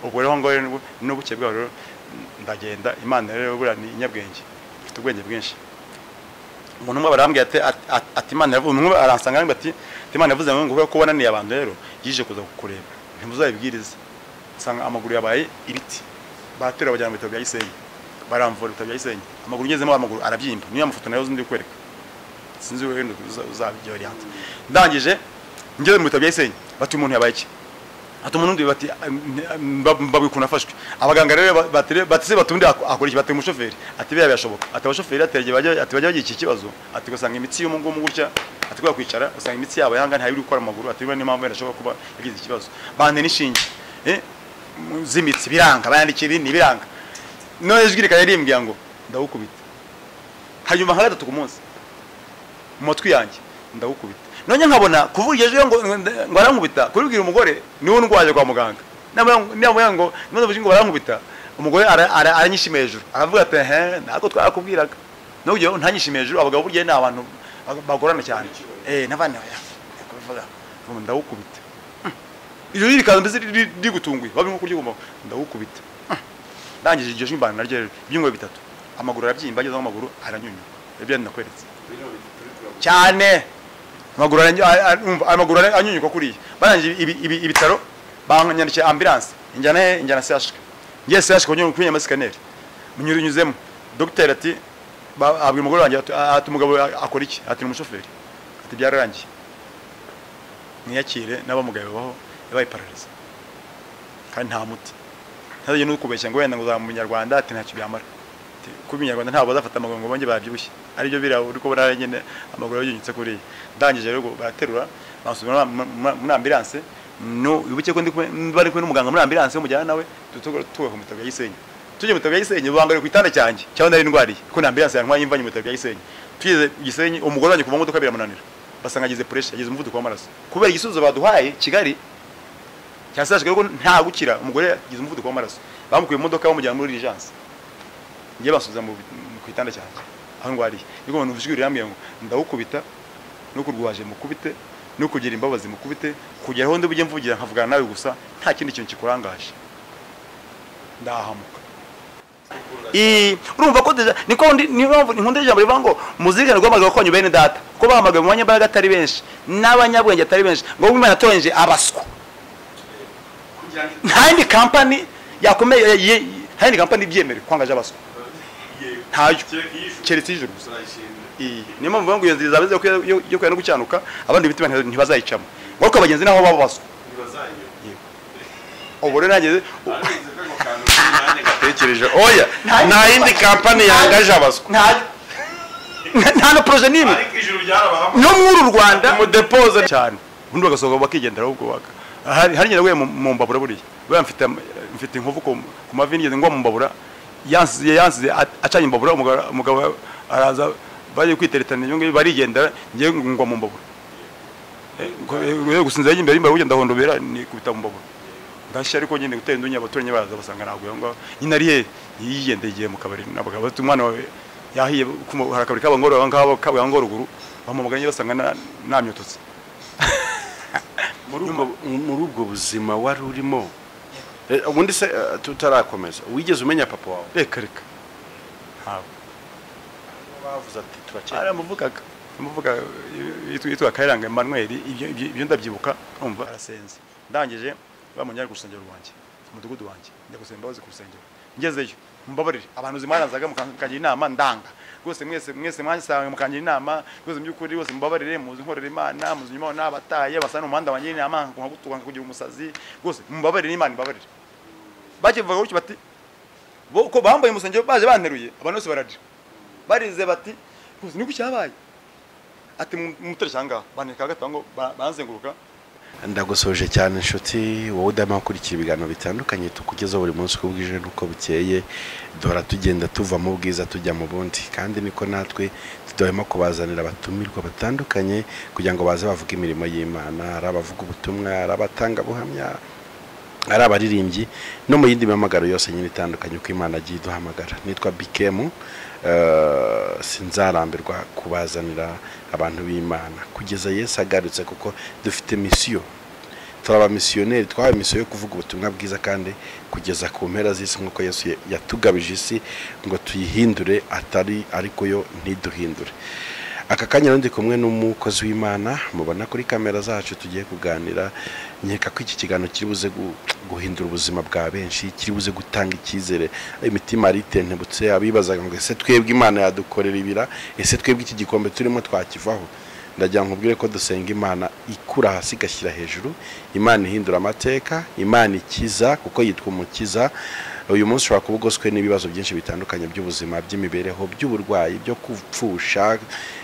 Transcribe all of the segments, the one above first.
ubwo rero ngo n'ubuke bwa rero ndagenda Imana rero bura ni inyabwenge ifite ubwenge bwinshi umuntu umwe barambwiye ati Imana yavuze umwe aransanga ati Imana yavuze ngo ko wananiye abantu rero yije kuza kukureba ntimuzabibwiriza sanga amaguru yabaye ibiti batera bajyana mu bitabo bya Gisenyi baramvura bitabo bya Gisenyi amaguru ngezemo amaguru arabyimba niyo amafoto nayo zindi kwereka sinzi wewe uzabijya oriente ndangije ngeze mu bitabo bya Gisenyi bati umuntu yabaye iki ati umuntu ndi bati babikuna afashwe abaganga rero batise batundi akora iki bati umushoferi ati biya byashoboka ati abashoferi aterege bajya iki kibazo ati gusanga imitsi y'umungu mu gutya ati kwa kwicara usanga imitsi yabo yanga nta biri gukora amaguru ati ni mpamvu yashobora kuba yagize ikibazo bande nishinge zimitsi biranga bayandikira ni biranga none ijwi rikayarimbye ngo ndawukubita hanyuma nka gatatu ku munsi mu mutwe yanjye ndawukubita none nkabona kuvugeje ngo arankubita kurubwira umugore niwe ndwaje kwa muganga nabo ngo ngo barankubita umugore aranyishimiye hejuru aravuga ati nako twarakubwiraga no gihe ntanyishimiye hejuru abagabo burye ni abantu bagorana cyane nabana kubivuga ngo ndawukubita iyo rikaza mbese rigutunguye babi nko kuryuma ndawukubita ndangije iryo shimbana naryo by'ingwe bitatu amaguru arabyimba ageze amaguru aranyunyuka ibyo nakweretse cyane amaguru anyunyuka kuriya barangije ibitaro banyandikiye ambulance injyana CHK ngiye CHK kunyunya scanner munyunyuzemo docteur ati abwi umugore wanjye ati umugabo akora iki ati umushoferi ati byararangiye niyakire n'abamugabe baho yabaye paralize kandi nta muti ntaje no kubeshya ngo wenda ngo za munyarwanda ati ntacyo byamara kuba Inyarwanda ntabwo bazafata amaguru ngo bonge babyibushye aribyo bira uriko burara nyene amaguru yunyitse kuri ndangije rero baraterura basubira muri ambulance no yubuke ko bari kwe n'umuganga muri ambulance umujyana nawe tuwe ku bitabo bya Gisenyi tuje mu bitabo bya Gisenyi bangare ku itanda cyanjye cyangwa nari ndwariye ko na ambulance yantwaye imvanye mu bitabo bya Gisenyi tugeze Gisenyi umugore wanjye kuva mu modoka biramunanira basanga agize pressure agize umuvuduko w'amaraso kubera igisubizo baduhaye Kigali cyasashwe ko nta gukira umugore agize umuvuduko w'amaraso bamukuye mu modoka bamujyana muri urgence ngiye basubiza mu kwitanda cyanjye aho ngwariye niko umuntu uvishwira yambwiye ngo ndawukubita no kurwaje mukubite no kugira imbabazi mukubite kugera aho ndubuje mvugira nkavugana nawe gusa nta kindi kintu kikurangaje ndahamuka urumva ko niko nkunda ijambo rivuga ngo muzirikane rwamaga konyu bene data ko bahamagaye mu banyambaraga atari benshi n'abanyabwenge atari benshi ngo Imana atorenje abaswa nta yindi company yakomeye nta yindi company byemere kwangaje abaswa ntayo keretse ijuru niyo mpamvu ngo iyo nzira zabe yo kwera no gucyanuka abandi bitima ntibazayicamo ngo abagenzi naho babaswa obore nageze gatekereje oya nta yindi company yangaje abaswa nta no projet nimwe ariko ijuru byarabahamwe no muri Rwanda mu depose cyane ubundi bagasohoka bakigendera ahubwo baka hari nyine we mu mbabura buriya we mfite inkovu ku mavi nigeze ngo mu mbabura yansize acanye imbabura umugabo araza bari kwiteretana nyungu barigendera ngiye ngo mu mbabura gusinza imbere ugenda hondobera ni kubita mu mbabura ndashya ariko nyine gutera indunya abaturanye baza basanga naguye ngo nyine ari he yigendeye mu kabari nabagabo bati umwana wawe yahiye harakabiri kabangoro ngabo kabangoro ruguru bamumuganye basanga namyototse muri ubwo buzima wari urimo ubundi se tutarakomeza wigeze umenya papa wawe reka bavuze ati turakera aramuvuga yitwa Kayiranga Emmanuel ibyo ndabyibuka umva arasenze ndangije bamunyari ku rusengero rwanjye umudugudu wanjye njya gusenga imbabazi ku rusengero ngezeyo mbabarire abantu zimaranzaga mukangira inama ndanga rwose mwese mwansanga mukangira inama rwose by'ukuri rwose mbabarire muzi nkorera Imana muzi nyuma n'abataye basana umuhanda wanjye inama nkagutuka kugira umusazi rwose mbabarire Imana mbabarire bakivuga gutyo bati bo ko bambaye umusengero baje banteruye abantu bose bararira barize bati rwose niko cyabaye ati mutare cyanga baneka gatango banzenguruka ndagusoje cyane inshuti wowe udama kurikira ibiganiro bitandukanye tukugeza buri munsi uko bwije nuko bukeye dora tugenda tuva mu bwiza tujya mu bundi kandi niko natwe tudohema kubazanira abatumirwa batandukanye kugira ngo baze bavuga imirimo y'Imana ari abavuga ubutumwa ari abatanga buhamya ari abaririmbyi no mu yindi mamagaro yose nyine itandukanye uko Imana agiye duhamagara nitwa Bikemu sinzarambirwa kubazanira abantu b'Imana kugeza Yesu agarutse kuko dufite mission turaba missionnaire twahawe misiyo yo kuvuga ubutumwa bwiza kandi kugeza ku mpera z'isi nk'uko Yesu yatugabije isi ngo tuyihindure atari ariko yo ntiduhindure. Aka kanya ndi kumwe n'umukozi w'Imana mubona kuri kamera zacu tugiye kuganira, nkeka ko iki kiganiro kiri buze guhindura ubuzima bwa benshi, kiri buze gutanga icyizere. Imitima aritentebutse abibazaga ngo ese twebwe Imana yadukorera ibira, ese twebwe iki gikombe turimo twakivaho. Ndagira nkubwire ko dusenga Imana ikura hasi gashyira hejuru, Imana ihindura amateka, Imana ikiza kuko yitwa umukiza. Uyu munsi ushobora kuba ugoswe n'ibibazo byinshi bitandukanye by'ubuzima, by'imibereho, by'uburwayi, byo kupfusha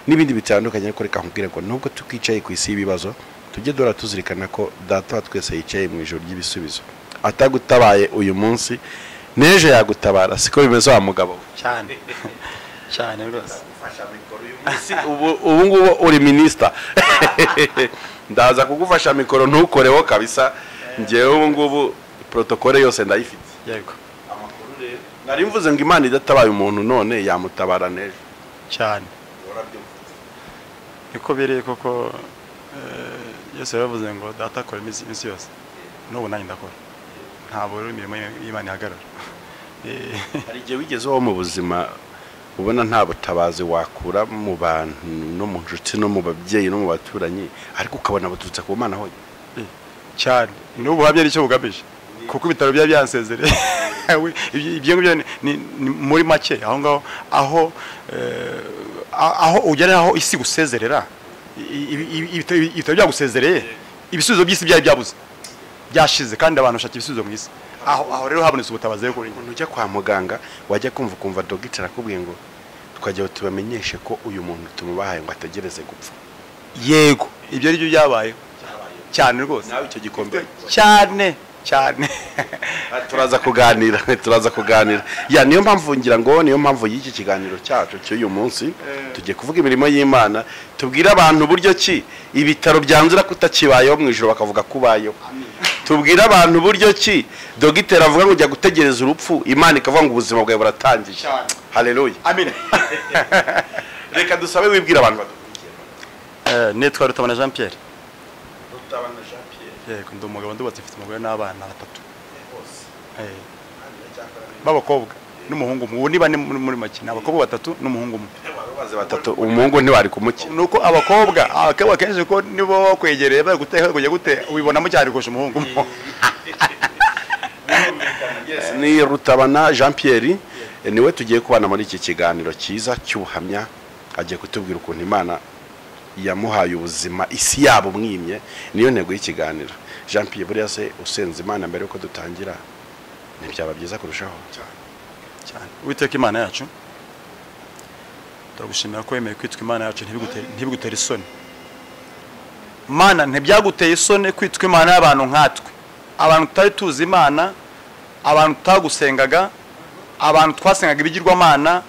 n'ibindi bitandukanye, ariko reka nkubwire ngo nubwo tukicaye ku isi y'ibibazo tujye dora tuzirikana ko data wa twese yicaye mu ijoro ry'ibisubizo. Atagutabaye uyu munsi neje yagutabara, siko bimeze wa mugabo cyane cyane rwose. Ubu ngubu uri minister ndaza kugufasha mikoro ntukoreho kabisa, ngewe ubu ngubu protokole yose ndayifite. Yego, nari mvuze ngo Imana idatabaye umuntu none yamutabara neje cyane. Niko biri koko, Yesu yaravuze ngo data akora iminsi yose, n'ubu nanjye ndakora, ntabwo rero imirimo y'Imana ihagarara. Hari igihe wigezeho mu buzima ubona nta butabazi wakura mu bantu no mu nshuti no mu babyeyi no mu baturanyi, ariko ukabona baturutse ku Mana hoye cyane. N'ubu habye ari cyo bugamije, kuko ibitaro bya byansezereye ibyo ngibyo ni muri make aho ngaho, aho ugera aho isi gusezerera, ibitaro byagusezereye, ibisubizo by'isi byari byabuze, byashize, kandi abantu bashaka ibisubizo mu isi. Aho rero habonetse ubutabazi rero kuri umuntu ujya kwa muganga, wajya kumva dogiteri akubwiye ngo twajya tubamenyeshe ko uyu muntu tumubahaye ngo ategereze gupfa. Yego, ibyo ari byo byabaye cyane rwose. Nawe icyo gikombe cyane turaza kuganira ya niyo mpamvu ngira ngo niyo mpamvu y'iki kiganiro cyacu cy'uyu munsi tugiye kuvuga imirimo y'Imana, tubwira abantu buryo ki ibitaro byanzura kutakibayeho mu ijoro bakavuga kubayeho. Tubwira abantu buryo ki dogiteri avuga ngo ujya gutegereza urupfu, Imana ikavuga ngo ubuzima bwawe buratangiye. Haleluya, amen. Reka dusabe wibwira abantu badukurikira. Nitwa Rutabana Jean Pierre. Rutabana Jean Pierre. Yego, ndi umugabo ndubatse, mfite umugore n'abana batatu b'abakobwa n'umuhungu umwe. Ubu niba muri make ni abakobwa batatu n'umuhungu umwe. Baze batatu, umuhungu ntiwari kumukira. Nuko abakobwa akenshi ko nibo bakwegereye bari guteka kujya gute ubibonamo cyane kurusha umuhungu. Ni Rutabana Jean Pierre, niwe tugiye kubana muri iki kiganiro cyiza cy'ubuhamya. Agiye kutubwira ukuntu Imana yamuhaye ubuzima isi yabo mwimye, niyo ntego y'ikiganiro. Jean Pierre, buriya se usenze Imana mbere yuko dutangira ntibyaba byiza kurushaho cyane? Uwiteka Imana yacu, turagushimira ko wemeye kwitwa Imana yacu, ntibigutere isoni. Mana, ntibyaguteye isoni kwitwa Imana y'abantu nkatwe, abantu tutari tuzi Imana, abantu tutagusengaga, abantu twasengaga ibigirwamana,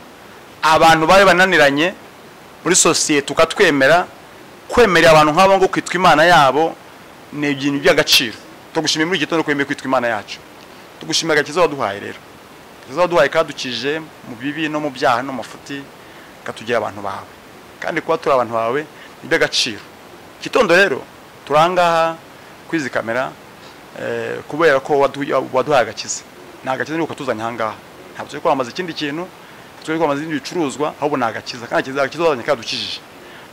abantu bari bananiranye muri sosiyete, tukatwemera. Kwemerera abantu nk'abo ngo kwitwa Imana yabo ni ibintu by'agaciro. Tugushimira muri gitondo ko wemeye kwitwa Imana yacu. Tugushimira agakiza waduhaye rero, agakiza waduhaye kadukije mu bibi no mu byaha no mafuti, katugira abantu bawe, kandi kuba turi abantu bawe ni by'agaciro. Gitondo rero turangaha kwizi kamera kubera ko waduhaye agakiza. Nta gakiza nuko tuzanye ahangaha, ntabwo turi kwamaza ikindi kintu, turi kwamaza ibindi bicuruzwa, ahubwo nta gakiza, kandi agakiza wazanye kadukijije.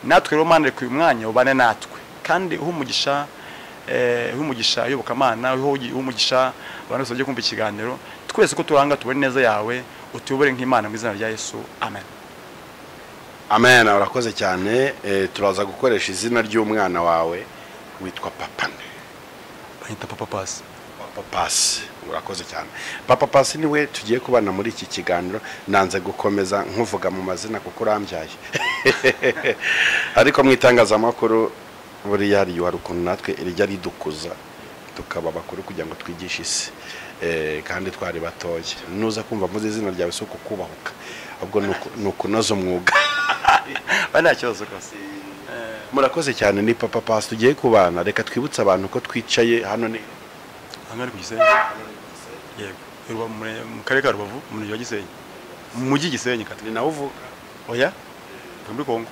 Natwe rero Mana, reka uyu mwanya ubane natwe, kandi umugisha iyobokamana, umugisha abantu bose bagiye kumva ikiganiro, twese ko turanga tubone neza yawe, utuyobore nk'Imana mu izina rya Yesu, amen. Amen. Urakoze cyane. Turaza gukoresha izina ry'umwana wawe, witwa Papa nde? Bahita Papa Pasi. Papa Pasi, urakoze cyane. Papa Pasi niwe tugiye kubana muri iki kiganiro. Nanze gukomeza nkuvuga mu mazina kuko urambyaye, ariko mu itangazamakuru buriya hari ukuntu natwe irijya ridukuza tukaba bakuru kugira ngo twigishe isi, kandi twari batoye. Nuza kumva muzi izina ryawe so kukubahuka, ahubwo nukunoza umwuga. Bana cyozo kose. Murakoze cyane. Ni Papa Pasi tugiye kubana. Reka twibutse abantu ko twicaye hano ni hangari ku Gisenyi. Yego, mu karere ka Rubavu, mu mujyi wa Gisenyi, mu mujyi Gisenyi. Ni nawe uvuga? Oya, muri Kongo.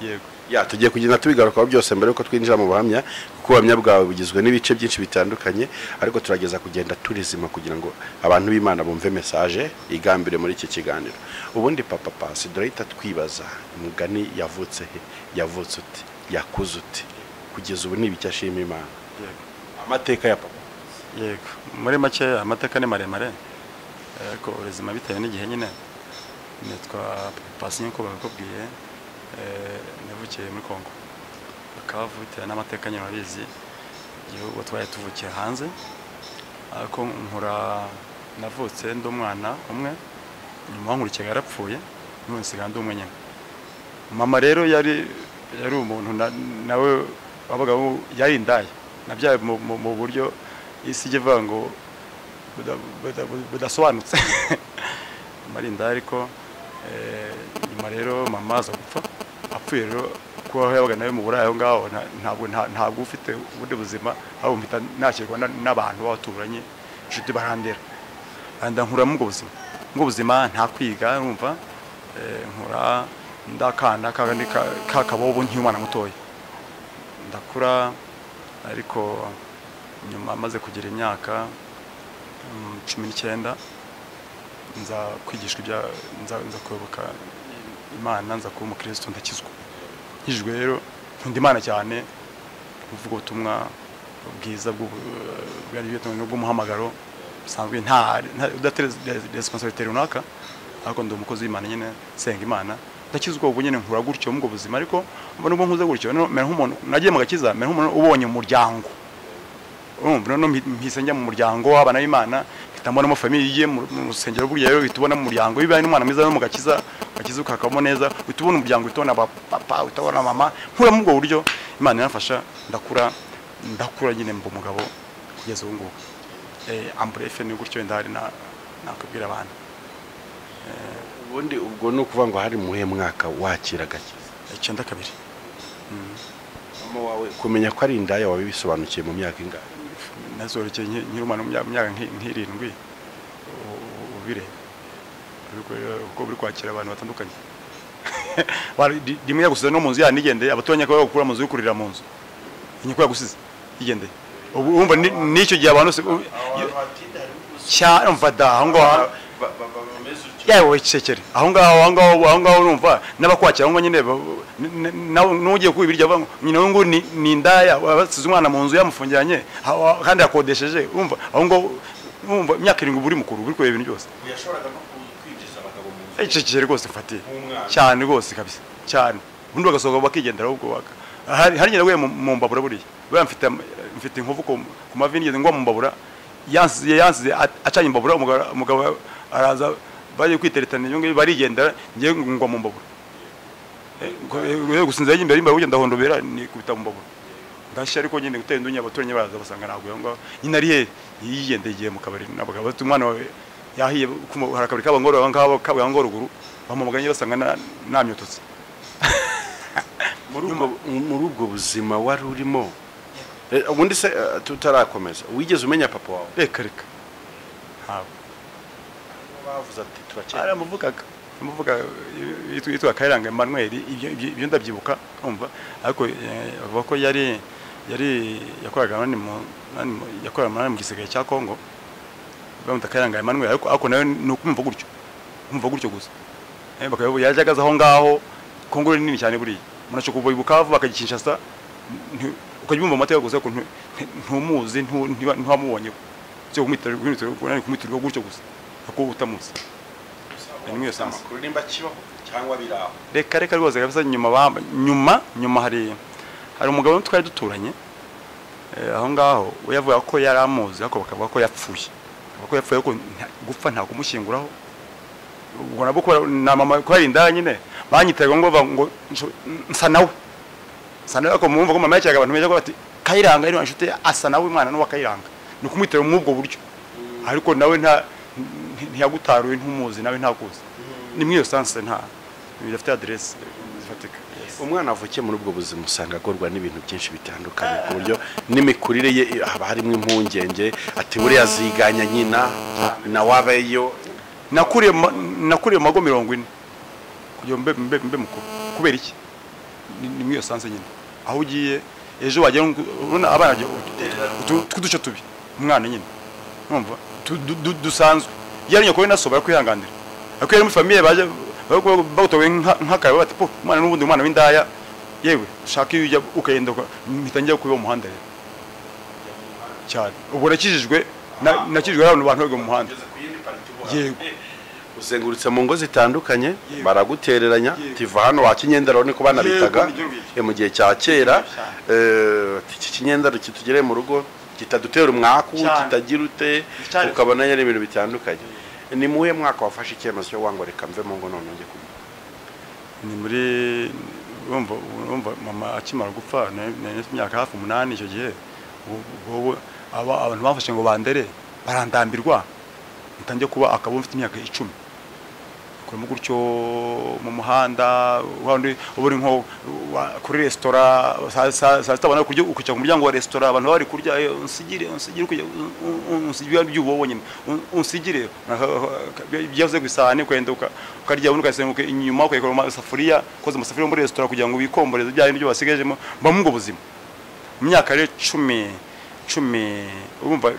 Yego. ya tugiye kugenda tubigarukaho byose mbere yuko twinjira mu buhamya kuko ubuhamya bwawe bugizwe n'ibice byinshi bitandukanye ariko turageza kugenda turizima kugira ngo abantu b'Imana bumve message igambire muri iki kiganiro. Ubundi Papa Pasi dorita twibaza umugani yavutse he, yavutse uti, yakuze uti, kugeza ubu n'ibiki ashima Imana. Amateka ya Papa. Yego, muri make amateka ni maremare ariko ubuzima bitewe n'igihe nyine nitwa Pasi nko bakubwiye navukiye muri Kongo akavu bitewe n'amateka nyine wabizi igihugu twaye tuvukiye hanze ariko nkura navutse ndi umwana umwe nyuma nkurikiye yarapfuye none nsigaye ndi umwe nyine. Mama rero yari umuntu nawe wabaga yari indaya nabyaye mu buryo isi ivuga ngo budasobanutse mari indaya ariko nyuma rero mama aza gupfa apfuye rero kuba yabaga nawe mu burayi aho ngaho ntabwo ufite ubundi buzima aho mpita nakirwa n'abantu b'abaturanyi inshuti barandera nkura mu buzima nta kwiga numva nkura ndakana kandi kakabobo nk'umwana mutoya ndakura ariko nyuma maze kugira imyaka 19 nza kwigishwa nza kuyoboka Imana nza kuba umukristo ndakizwa nkijwe rero nkunda Imana cyane kuvuga ubutumwa bwiza bw'umuhamagaro bisanzwe nta udatera responsibility runaka ariko ndi umukozi w'Imana nyine senga Imana ndakizwa ubu nyine nkura gutyo mu buzima ariko mbona ubwo nkuze gutyo mera nk'umuntu nagiye mu gakiza mera nk'umuntu ubonye umuryango urumva no mpise njya mu muryango w'abana b'Imana hitamo famille mu rusengero burya rero bitubona mu muryango bibaye n'umwana mwiza no mu gakiza ukakamo neza bitubona umuryango bitubona papa utabona mama nkura mu bwo buryo Imana irafasha ndakura nyine mba umugabo kugeza ubu ngubu ambrefe ni gutyo ndari nakubwira abantu ubundi ubwo no kuvuga ngo hari muhe mwaka wakira gakiza 92 mama wawe kumenya ko ari indaya wawe bisobanukiye mu myaka ingahe nazorekeye nkirumana mu myaka nk'irindwi ubire uko buri kwakira abantu batandukanye rimwe yagusize no mu nzu yanigendeye abatonya ko bakura mu nzu yukurira mu nzu inyiko yagusize igendeye urumva n'icyo gihe abantu cyane mvada aho ngaho yawe cekere aho ngaho urumva n'abakwakira ngo nyine n'ugiye kubibirya bavanga nyine ngo ni indaya basize umwana mu nzu yamufungiranye kandi yakodesheje urumva aho ngo urumva imyaka 7 buri mukuru buri kweba ibintu byose yashoboraga no kwinjiza abagabo mu nzu cekere rwose fatiye cyane rwose kabisa cyane ubundi bagasohoka bakigendera ahubwo hari nyine we mu mbabura buriya we mfite inkovu ku mavi nigeze ngo mu mbabura yansize acanye imbabura umugabo araza bari kwiteretana nyungu barigendera ngiye ngo mu mbabura gusinza imbere ugenda hondobera ni kubita mu mbabura ndashya ariko nyine gutera indunya abaturanye baraza basanga naguye ngo nyine ari yigendeye mu kabari nabagabo umwana wawe yahiye harakabiri kabangoro ngabo kabangoro ruguru bamumuganye basanga namyototse muri ubwo buzima wari urimo ubundi se tutarakomeza wigeze umenya papa wawe reka bavuze ati turakera aramuvuga yitwa Kayiranga Emmanuel ibyo ndabyibuka umva ariko avuga ko yari yakoraga yakoraga mu gisagara cya Kongo bamuta Kayiranga Emmanuel ariko nawe nukumva gutyo gusa bakaba yajagaza aho ngaho Kongo ni nini cyane buriya munasho kuva ibukavu bakagikinshasa ukajyumva amateka gusa ko ntumuzi ntuhamubonye cyo kumitirwa gutyo gusa ako utamuzi nimwe sanse kuri nimba kibaho cyangwa biraho reka rwose kabisa nyuma hari umugabo twari duturanye aho ngaho uyavuga ko yaramuzi ako bakavuga ko yapfuye ko gupfa nta kumushyinguraho ubwo nabo ko na mama ko ari indaya nyine banyitega ngo nsa nawe ko mumva ko mama yacaga abantu meje ko bati Kayiranga ari inshuti asa nawe umwana no Kayiranga ni kumwitera mu ubwo buryo ariko nawe ntiyagutaruye ntumuzi nawe ntakuzi ni mwiyo sanse nta bidafite adresse zifatika umwana avukiye muri ubwo buzima usanga agorwa n'ibintu byinshi bitandukanye ku buryo n'imikurire ye haba harimo impungenge ati buri yaziganya nyina na wabeyo nakuriye mago 40 kuyo mbe mukuru kubera iki ni mwiyo sanse nyine aho ugiye ejo wagera uruna abana twuduce tubi umwana nyine numva dusanzwe yari nyoko we nasobara kwihanganira ariko yari mu famille baje bagutowe nk'akayo bati po umwana n'ubundi umwana w'indaya yewe ushaka iyo ujya ukagenda mitangira kuba umuhanda rero cyane ubwo nakijijwe abantu bari mu muhanda yego uzengurutse mu ngo zitandukanye baragutereranya tiva hano wa Kinyendaro niko banabitaga mu gihe cya kera iki Kinyendaro kitugere mu rugo kitadutera umwaku kitagira ute ukabona yari ibintu bitandukanye ni muhe mwaka wafashe icyemezo cyo wango reka mve mu ngo none nge kuba ni muri umva mama akimara gupfa n'imyaka hafi 8 icyo gihe abantu bafashe ngo bandere barandambirwa ntangiye kuba akaba mfite imyaka 10 kurimo gutyo mu muhanda wandi uburi nko kuri restaurant satabona kujya ukujya ku muryango wa restaurant abantu bari kurya unsigire kujya unsigire by'ubonye unsigire byavuze gusane kwenda ukarya unuka senguke inyuma ukayikora amasafuriya koze amasafuriya muri restaurant kugira ngo bikomboreze bya bintu byo basigajemo mbamwe ubuzima mu myaka 10 urumva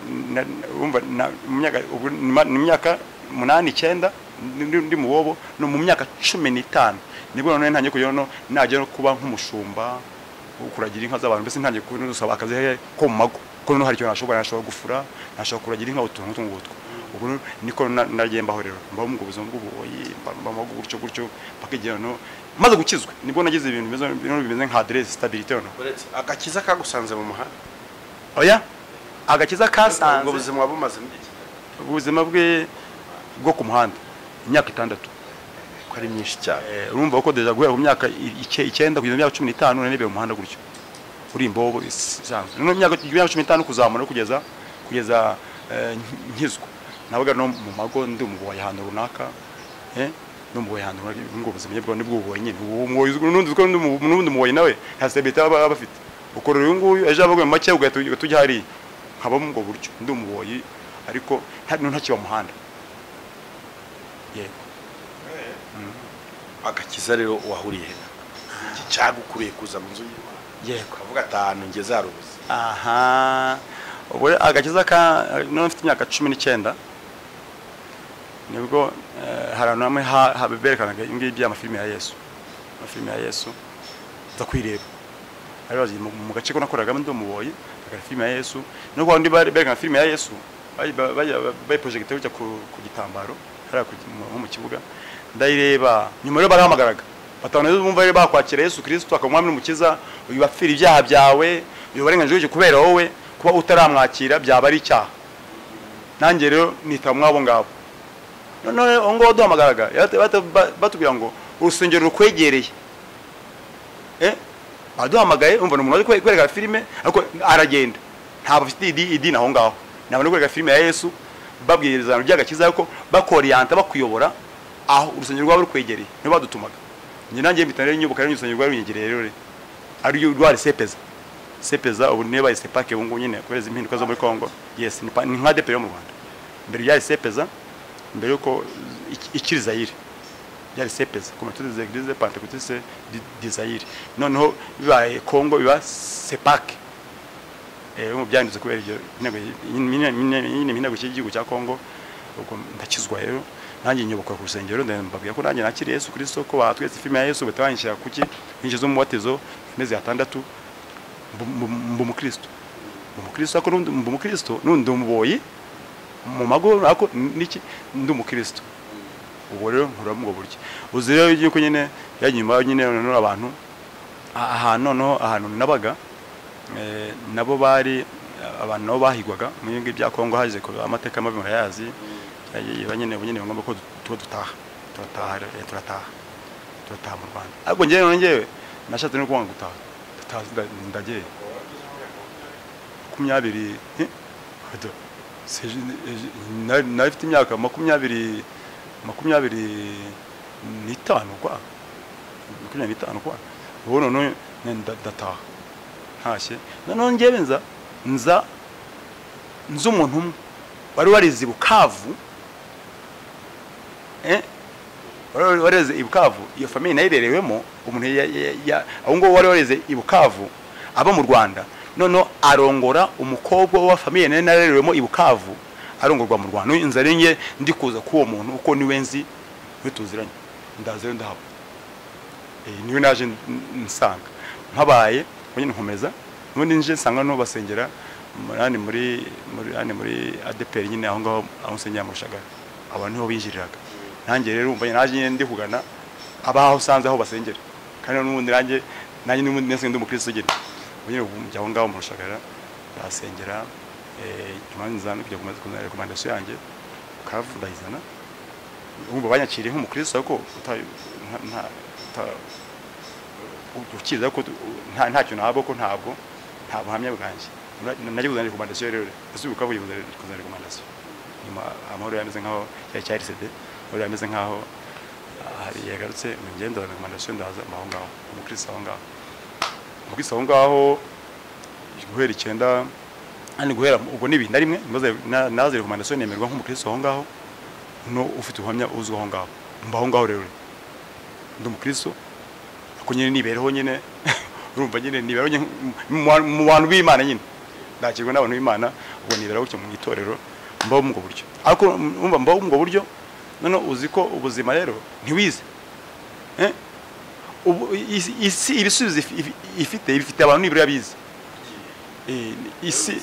mu myaka 8 9 ndi mubobo no mu myaka 15 nibwo none ntanye kujya no najya kuba nk'umushumba ukuragira inka z'abantu mbese ntanye kubusaba akazi ko mu mago ko no hari cyo nashobora gufura nashobora kuragira inka utuntu ngutwo ubwo niko nagembaho rero mbaho mu buzima bw'ubuyi mbamago gutyo pakegera no maze gukizwa nibwo nagize ibintu bimeze nka adresse stabilité no agakiza kagusanze mu muhanda oya agakiza kasanze ubwo buzima wabumaze ubuzima bwo ku muhanda imyaka 6 ko ari myinshi cyane urumva ko deja guhera ku myaka 9 kugeza myaka 15 none mu muhanda gutyo uri imbobo isanzwe no myaka 15 kuzamura kugeza nkizwa nabaga no mu mago ndi umuboye hano runaka no muboye hano ngo buzima bwo nibwo uboye nyine n'undi ko n'undi muboye nawe hasebita abafite ukorera uyu nguyu ejo abagwe make tujya hari nkabamo ngo buryo ndi umuboyi ariko ntakiba muhanda yego agakiza rero wahuriye cyagukuriye kuza mu nzu yego avuga atanu ngeze harubuze ubwo agakiza none mfite imyaka 19 nibwo harano namwe haberekanaga ingiye by'amafilime ya Yesu za kwireba ari bazi mu gace ko nakoragamo ndi umuboyi filime ya Yesu no kwa ndi berekana filime ya Yesu bayi projecteur cyo ku gitambaro hari mu kibuga ndayireba nyuma rero barahamagaraga batabona bumva rero bakwakira Yesu Kristo akamwamira umukiza uyu bafira ibyaha byawe uyu barenganije kubera wowe kuba utaramwakira byaba ari icyaha nanjye rero nita mwabo ngabo none ongo duhamagaraga batubwira ngo urusengero rukwegereye aduhamagaye umva umuntu ari kwereka filime ariko aragenda ntabwo afite idini aho ngaho nabone kwereka filime ya Yesu babwirizana by'agakiza ariko bakoriyanta bakuyobora aho urusengero rwabo rukwegereye niba badutumaga njye nanjye mbitane nyubuka rero urusengero rwabo runyegereye rero ari rwari sepeza ubu niba isepake bungu nyine kureza impinduka zo muri Kongo yes ni nka DP yo mu Rwanda mbere ya sepeza mbere yuko ikiri Zaire yari sepeza comme toutes les églises pentecôtistes de Zaire noneho bibaye Kongo biba sepake mu byanditse kubera ibyo minago cy'igihugu cya Kongo ubwo ndakizwa rero nanjye nyubako ku rusengero ndababwira ko nanjye nakiri Yesu Kristo ko batwetse filime ya Yesu batwanyishira kuki ninjizo mu batizo meze ya 6 umukristo ako umukristo nundi umuboyi mu mago ako niki ndi umukristo ubwo rero nkuramo ngo buryo uzire yuko nyine yanyuma nyine none abantu ahantu nabaga nabo bari abantu nabo bahigwaga mu yingi bya Kongo haje ko amateka mabi murayazi nyine ngomba ko turataha mu Rwanda ariko njyewe nashatse no kwanga gutaha ndagiye 20 nafite imyaka 25 kwa ubu none ndataha hashye none njyewe nza umuntu umwe wari warizi Bukavu wareze i Bukavu iyo famille nayirerewemo umuntu aho ngo wari wareze i Bukavu aba mu Rwanda none arongora umukobwa wa famille narerewemo i Bukavu arongorwa mu Rwanda inzara nye ndikuza kuwo muntu uko niwe nzi bituziranye ndazero ndahaba niwe naje nsanga nkabaye nyine nkomeza nubundi nje nsanga no basengera muri ADPR nyine aho ngaho aho nsengera mu Rushagara abantu niho binjiriraga nanjye rero umva naje ndi kugana abaho usanze aho basengera kandi n'ubundi nanjye n'ubundi nese ndi umukristo gene nyine njya aho ngaho mu Rushagara basengera tumanzana kujya kumaze kunara recommandation yanjye kavudayizana umva banyakiriye nk'umukristo ariko ukiza ko nta cyo nabo ko ntabwo hamya bwanjye naje kuzana recommandation rero asubuka buye kuzana recommandation nyuma amahoro yameze nkaho cya RCD uri yameze nkaho hari yagarutse ngenda recommandation ndaza aho ngaho umukristo aho ngaho guhera 9 ani guhera ubwo nibi narimwe naze recommandation nemerwa nk'umukristo aho ngaho no ufite uhamya uzwa aho ngaho mbaho ngaho rero ndi umukristo ko nyine nibereho nyine urumva nyine nibereho mu bantu b'Imana nyine ndakirwa n'abantu b'Imana ubwo nibereho cyo mu itorero mbaho mu buryo ariko umva mbaho mu buryo none uzi ko ubuzima rero ntiwize isi ibisubizo ifite abantu nibura bize isi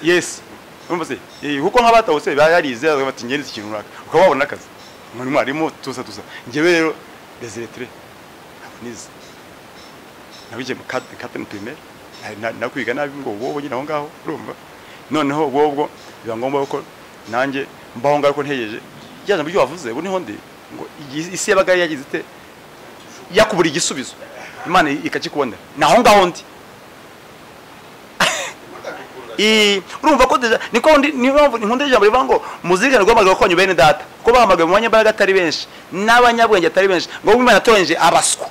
yes umva se kuko nk'abatawuse bayarize bati ngeze ikintu runaka ukaba wabona akazi muri mwarimu tusa ngewe rero desetre nize nabije mu captain primaire nakwiga nabi ngo wowe nyine aho ngaho urumva noneho ubwo biba ngombwa ko nanjye mbaho ngaho ko ntegereje yaje mu byo wavuze ubu niho ndi ngo isi yabaga yagize ite yakubura igisubizo Imana ikakikubonera naho ngaho ndi urumva ko niko nkunde ijambo rivuga ngo muzirikane guhamagara kwanyu bene data ko bahamagaye mu banyambaraga atari benshi n'abanyabwenge atari benshi ngo Imana atorenje abaswa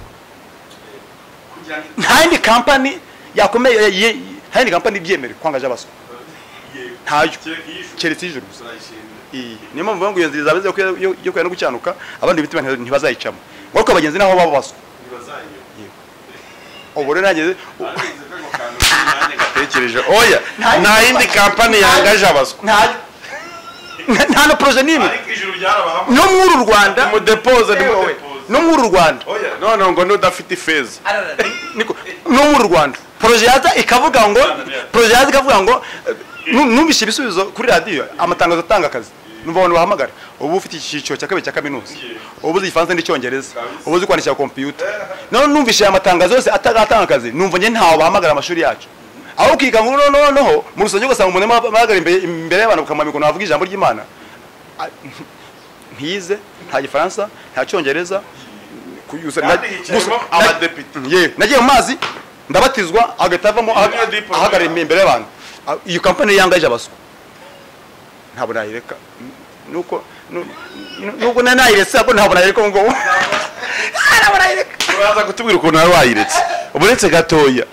ntandi company yakomeye ntandi company byemere kwangaje abaswa ntayo keretse ijuru niyo mpamvu ngo iyo nziza baze yo kwera no gucyanuka abandi bitima ntibazayicamo ngo ko abagenzi naho baba baswa obore nageze tekereje oya nta yindi company yangaje abaswa nta no projet nimwe ariko ijuru byarabahama no muri Rwanda mu depose no muri Rwanda oya no ngo nudafite ifeza niko no muri Rwanda projet yaza ikavuga ngo numvise ibisubizo kuri radio amatangazo atanga akazi numva abantu bahamagara ubu ufite icyiciro cya kabiri cya kaminuza ubu uzi Igifaransa n'Icyongereza ubu uzi kwandikira computer none numvise amatangazo yose atagatanga akazi numva nge ntawo bahamagara amashuri yacu aho kiga ngo noneho mu rusenge ugasanga umuntu amagara imbere y'abantu bakamamiko navuga ijambo ry'Imana ntize nta Gifaransa nta Cyongereza nagiye mu mazi ndabatizwa agatavamo ahagara imbere y'abantu iyo company yangaje abaswa ntabwo nayireka nuko nanayiretse ako ntabwo nayireka ngo uraza kutubwira ukuntu wari wayiretse uburetse gatoya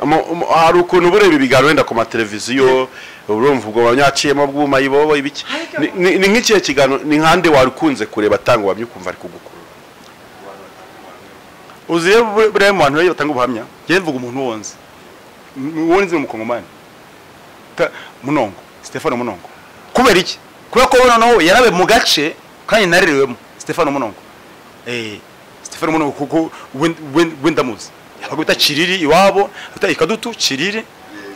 hari ukuntu bureba ibiganiro wenda ku mateleviziyo urumva ubwo banyaciyemo bwuma ibobo ibiki ni nk'ikihe kiganiro ni nkande wari ukunze kureba atanga wamye ukumva ari kugukura uziye bure mu bantu batanga ubuhamya ngiye mvuga umuntu wonze wonze mu Kongomani Munongo Stefano Munongo kubera iki kubera ko noneho yarabe mu gace kandi narerewemo Stefano Munongo Stefano Munongo kuko wendamuzi abagwita Kiriri iwabo ata ikadutu Kiriri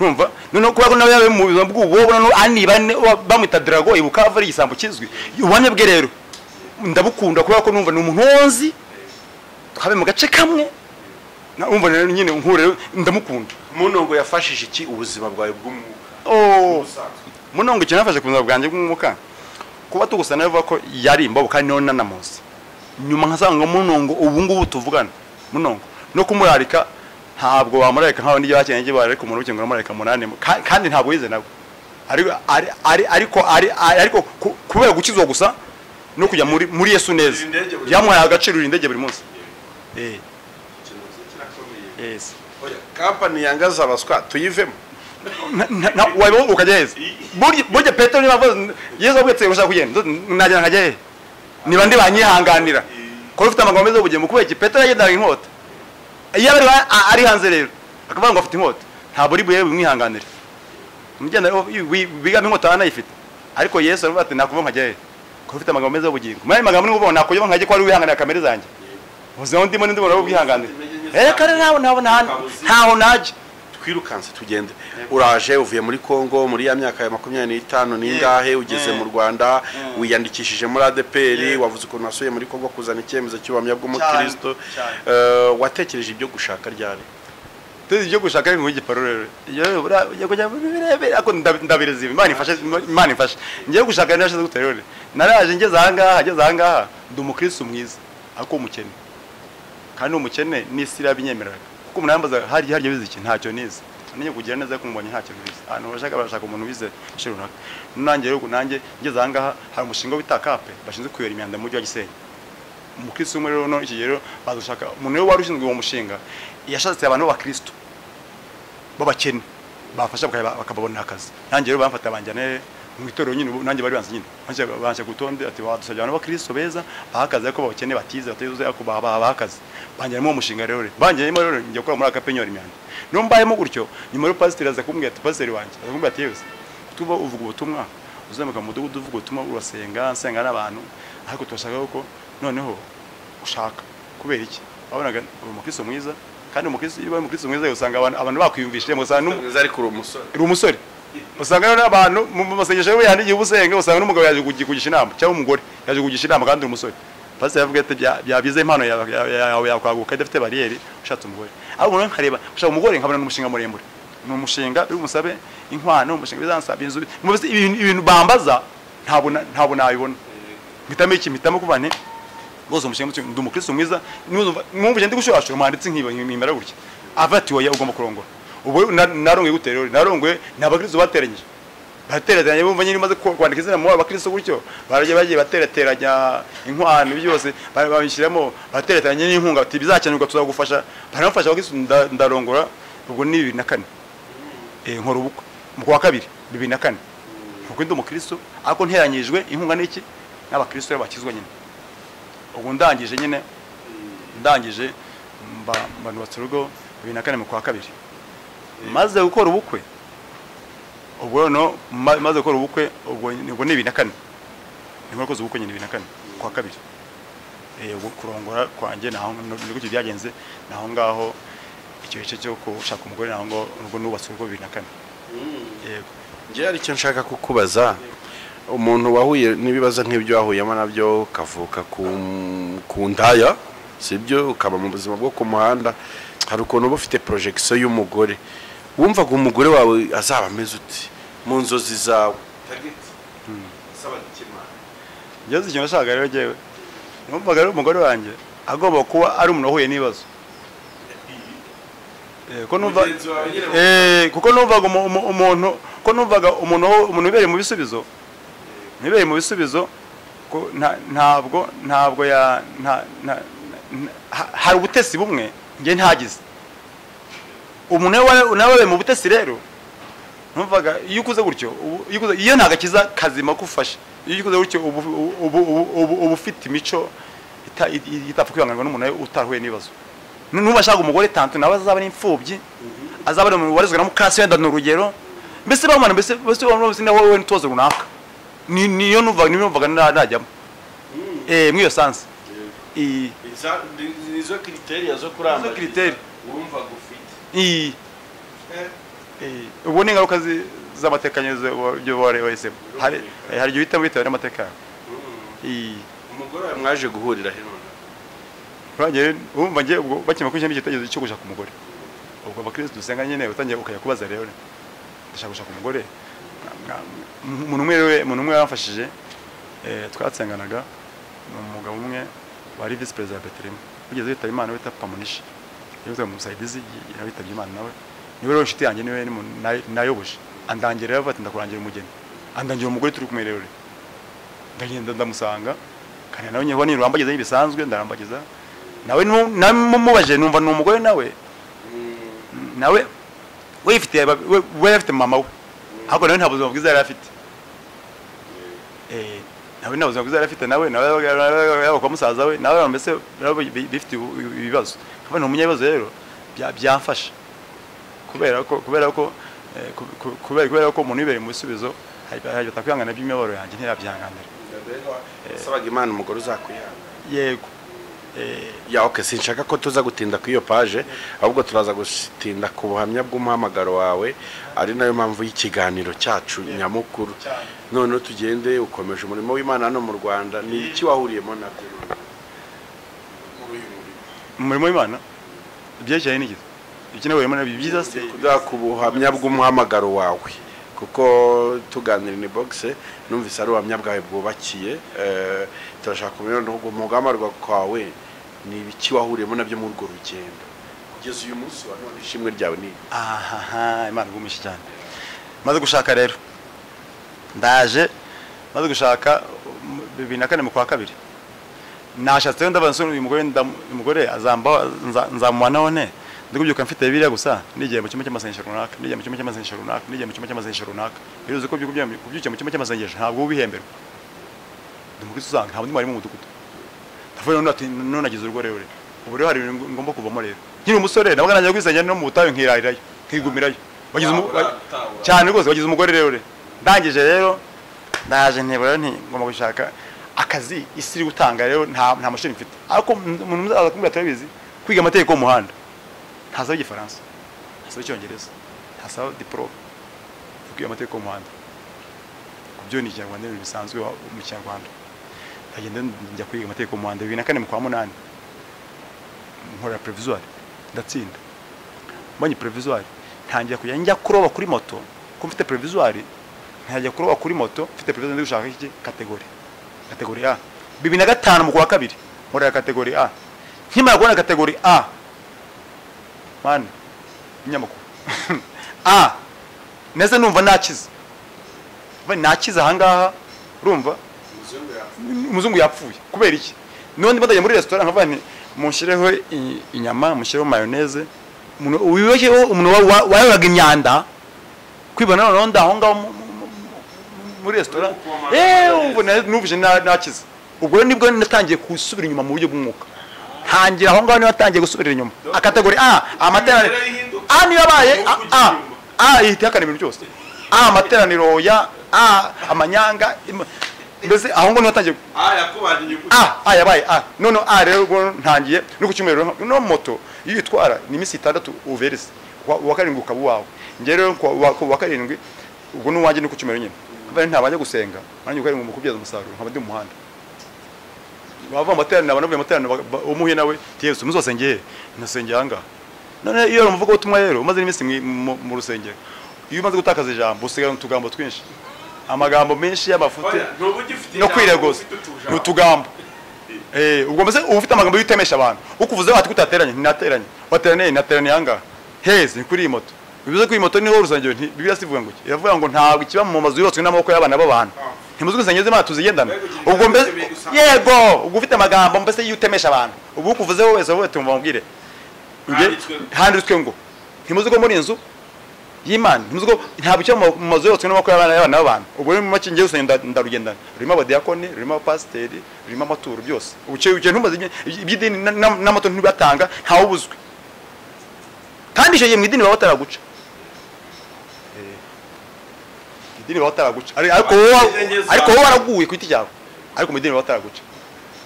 urumva noneho kubera ko nawe yabe mu bizambu bw'ubo noneho anibane bamwita Drago Ibukava ari igisambo kizwi ubanye bwe rero ndabukunda kubera ko numva ni umuntu wonzi twabe mu gace kamwe umva rero nyine nkure ndamukunda Munongo yafashije iki ubuzima bwawe bw'umwuka Munongo kinafashe kubuzima bwanjye bw'umwuka kuba tugusana bivuga ko yari imbobo kandi none nanamuzi nyuma nkasanga Munongo ubu ngubu tuvugana Munongo no kumurarika ntabwo wamurarika nk'abandi y'abakeneye bararika umuntu ukeneye kumurarika munane kandi ntabwo yize nabo ariko kubera gukizwa gusa no kujya muri Yesu neza yamuhaye agaciro indege buri munsi yes company yangaza abaswa tuyivemo wabo ukageze burya Petero niba Yesu abwetse gushaka kugenda nagira nkajye niba ndi banyihanganira ko ufite amagambo meza y'ubugingo kubera iki Petero yagendaga inkota iyo ari hanze rero akavuga ngo afite inkota ntabwo uri buye bimwihanganire mugenda biga inkota anayifite ariko Yesu aravuga ati nakuva nkajyaye ko ufite amagambo meza y'ubugingo muri magambo ni ubona nakuva nkajye ko ari wihanganira kamere zanjye uzo ndimo ndibona ubwihanganire kare ntaho naje twirukanse tugende uraje uvuye muri Kongo muri ya myaka ya 25 n'ingahe ugeze mu Rwanda wiyandikishije muri ADPR wavuze ukuntu wasuye muri Kongo kuzana icyemezo cy'ubamya bw'umukristo watekereje ibyo gushaka ryari tezi ibyo gushaka ngo igiparurere iyo kujya birebere ako ndabireze Imana ifashe ngiye gushaka nashize guterere naraje ngeze ahangaha ndi umukristo mwiza ako umukene kandi umukene n'isi irabinyemerera kuko umuntu yambaza hari bize iki ntacyo nize nanye kugira neza ko mbonye ntacyo bize hano bashaka umuntu bize shirunaka nanjye rero nanjye ngeze ahangaha hari umushinga wita kape bashinzwe kuyora imyanda mu mujyi wa Gisenyi umukristo umwe rero no iki rero badushaka umuntu wari ushinzwe uwo mushinga yashatse abantu b'abakristo babakene bafasha bakababona akazi nanjye rero bamfata banjyane mu itorero nyine nanjye bari banze nyine banse gutonde ati wadusajya abantu b'abakristo beza bahakaze ko babakene batize batize ko bahakaze banjyane mu mushinga rero banjyane rero njye gukora muri akapenyora imyanda no mbayemo gutyo nyuma rero pastor aza kumbwira ati pastor wanjye azakumbwira ati yewe tuba uvuga ubutumwa uzamuka mu mudugudu uvuga ubutumwa urasenga n'abantu ariko turashaka ko noneho ushaka kubera iki wabonaga umukristo mwiza kandi umukristo iyo umukristo mwiza usanga abantu bakwiyumvishije musanga ari kuri umusore usanga rero abantu mu masengesho yo yandiye ubusenge usanga n'umugabo yaje kugisha inama cyangwa umugore yaje kugisha inama kandi umusore pastor yavuga ati byabize impano yakwaguka idafite barriere ushatse umugore abo umuntu nkareba ushaka umugore nkabona n'umushinga muremure ni umushinga uri musabe inkwano umushinga bizansaba inzu ibintu bambaza ntabwo nabibona mpitamo iki mpitamo kubane bose umushinga ndi umukristo mwiza mwumva ndi gushashura mwanditse nkimera gutya avati oya ugomba kurongora ubu narongwe guterera narongwe n'abakristo bateranyije bateranya bumva nyine maze kwandika izina mu abakristo gutyo bagiye baterateranya inkwano byose babishyiramo bateretanye n'inkunga ati bizakenerwa tuzagufasha baramfasha abakristo ndarongora ubwo ni 2004 nkora ubukwe mu kwa kabiri 2004 kuko ndi umukristo ako nteranyijwe inkunga n'iki n'abakristo bakizwa nyine ubwo ndangije mba nubatse urugo 2004 mu kwa kabiri maze gukora ubukwe ubwo no maze gukora ubukwe ubwo ni 2004 niko koze ubukwe nyine 2004 kwa kabiri ubwo kurongora kwanjye naho niko byagenze naho ngaho icyo gice cyo gushaka umugore naho ngo ubwo nubatse urugo 2004 yego ngiye ari cyo nshaka kukubaza umuntu wahuye n'ibibazo nk'ibyo wahuyemo nabyo kavuka ku ndaya sibyo ukaba mu buzima bwo ku muhanda hari ukuntu uba ufite projection y'umugore wumvaga umugore wawe azaba ameze uti mu nzozi zawe saba dikima yazi ikintu nashaka rero jewe numvaga rero umugore wanjye agomba kuba ari umuntu wahuye n'ibibazo kuko numvaga umuntu ubereye mu bisubizo nibereye mu bisubizo ko ntabwo hari ubutesi bumwe nge ntagize umuntu nawe mu butesi rero numvaga iyo ukuze gutyo iyo ntagakiza kazima kufasha iyo ukuze gutyo ubu ufite imico itapfa kwihanganwa n'umuntu utahuye n'ibibazo nubashaka umugore tantu nawe azaba n'imfubyi azaba n'umuntu warizwe na mukasi wenda n'urugero mbese bamwana mbese bamwe nawe wowe ntozo runaka niyo numvaga najyamo mwiyo sanse izo criteria zo kuramba izo criteria wumva gufite ubwo ni ngaruka z'amatekanyo byo wese hari igihe uhitamo bitewe n'amateka umugore wawe mwaje guhurira he none urangere wumva ngiye ubwo bakima kwishyira igitekerezo cyo gushaka umugore ubwo abakristo dusenga nyine utangiye ukajya kubaza rero ndashaka gushaka umugore umuntu umwe yamfashije twatsenganaga umugabo umwe wari vice president Betlem ugeze wita Imana wita Pamunishi yose mu Saidizi yabitabye Imana nawe niwe rero nshuti yanjye niwe nayoboje andangira yavuga ati ndakurangira umugeni andangira umugore turi kumwe rero ndagenda ndamusanga kandi nawe nyeho nirambagiza ibisanzwe ndarambagiza nawe namubaje numva n'umugore nawe we yafite mama we ahubwo nawe nta buzima bwiza yari afite nawe nta buzima bwiza yari afite nawe nawe kwa musaza we nawe mbese bifite ibibazo nkaba umunyabibazo rero byamfasha kubera ko umuntu wibereye mu bisubizo hari batakwihangana by'imibabaro yanjye ntiyabyihanganira sabaga Imana umugore uzakwihangana yego ya okay sinshaka ko tuza gutinda ku iyo page ahubwo turaza gutinda ku buhamya bw'umuhamagaro wawe ari nayo mpamvu y'ikiganiro cyacu nyamukuru none tugende ukomeje umurimo w'Imana hano mu Rwanda ni iki wahuriyemo nabyo umurimo w'Imana byejeje n'iki ikinewemo nabyo byiza se kuda ku buhamya bw'umuhamagaro wawe kuko tuganira ni box numvise ari ubuhamya bwawe bwubakiye turashaka kumenya no umugamarwa kwawe ni ibiki wahuriyemo nabyo mu rwo rugendo kugeza uyu munsi wa none ishimwe ryawe ni Imana gumishi cyane maze gushaka rero ndaje maze gushaka 2004 mu kwa kabiri nashatse ndabanse uyu mugore azamba nzamuha none ndikubyuka mfite Bibiliya gusa nigiye mu cyumba cy'amasengesho runaka nigiye mu cyumba cy'amasengesho runaka nigiye mu cyumba cy'amasengesho runaka biruze ko kubyuka mu cyumba cy'amasengesho ntabwo ubihemberwa ndumukisi usanga ntabwo ndimo mu mudugudu ndavuga none nagize urugo rero ubu rero hari ngomba kuvamo rero nkiri umusore nabaga najya kwisengera no mu butayu nkirarirayo nkigumirayo bagize cyane rwose bagize umugore rero ndangije rero ndaje ntebora nti ngomba gushaka akazi isi gutanga rero nta mashini mfite ariko umuntu aza kumbwira turabizi kwiga amategeko mu muhanda ntasaba igifaransa ntasaba icyongereza ntasaba diplome kwiga amategeko mu muhanda kubyo ni Kinyarwanda bisanzwe mu Kinyarwanda ndagenda njya kwiga amategeko mu muhanda 2004 mu kwa 8 nkora provisoire ndatsinda mbonye provisoire ntangiye kujya njya kuroba kuri moto ko mfite provisoire ntajya kuroba kuri moto mfite provisoire ndi gushaka iki kategori A 2005 mu kwa kabiri nkora kategori A nkimara kubona kategori A man nyamakuru A neze numva nakiza ahangaha urumva umuzungu yapfuye kubera iki none mbadajya muri restaurant nkavuga nti mushireho inyama mushireho mayonnaise umuntu wayoraga imyanda kwibana none ndaho ngaho muri restaurant ubona nubuje nakiza ubwo nibwo natangiye kusubira inyuma mu buryo bw'umwuka hangira aho ngaho niyo natangiye gusubira inyuma akategori amateraniro niyo yabaye ihita ibintu byose amateraniro ya amanyanga mbese aho ngo natangiye yakubanye yabaye none rero ntangiye no ku cyumweru no moto yitwara ni imisi 6 uverese wa karindwi ukaba wawe nge rero wa karindwi ubwo n'uwanjye no ku cyumweru nyine bari ntabanje gusenga nanjye ukarindwi mu kubyaza umusaruro nkaba ndi mu muhanda bava amateraniro abantu amateraniro umuhuye nawe Yesu muzosengeye nasengeye anga none iyo umuvuga ubutumwa rero umaze imisi mu rusengero iyo umaze gutakaza ijambo usigara utugambo twinshi amagambo menshi y'amafute no kwiregoza n'utugambo ubwo mbese ufite amagambo yitemesha abantu ukuvuze ati kutateranye ninateranye wateranye anga heze kuri moto bivuze ko moto niho urusengero Bibiliya sivuga ngo iravuga ngo ntabwo kiba mu mazu yubatswe n'amaboko y'abana b'abantu ntimuzi gusengeza Imana tuzigendana ubwo mbese yego ubwo ufite amagambo mbese yitemesha abantu ubwo ukuvuze wese wowe tumva mubwire handitswe ngo ntimuzi ko muri inzu y'Imana ntimuzi ko ntabwo cyo mu mazu yubatswe n'amaboko y'abana b'abantu ubwo muri make ngiye usengera ndarugendana rurimo abadiakoni rurimo abapasiteri rurimo amaturo byose ubuce ntumaze iby'idini n'amato ntibatanga ntawe ubuzwe kandi icyo gihe mu idini baba bataraguca ariko wowe waraguye ku giti cyawe ariko mu idini baba bataraguca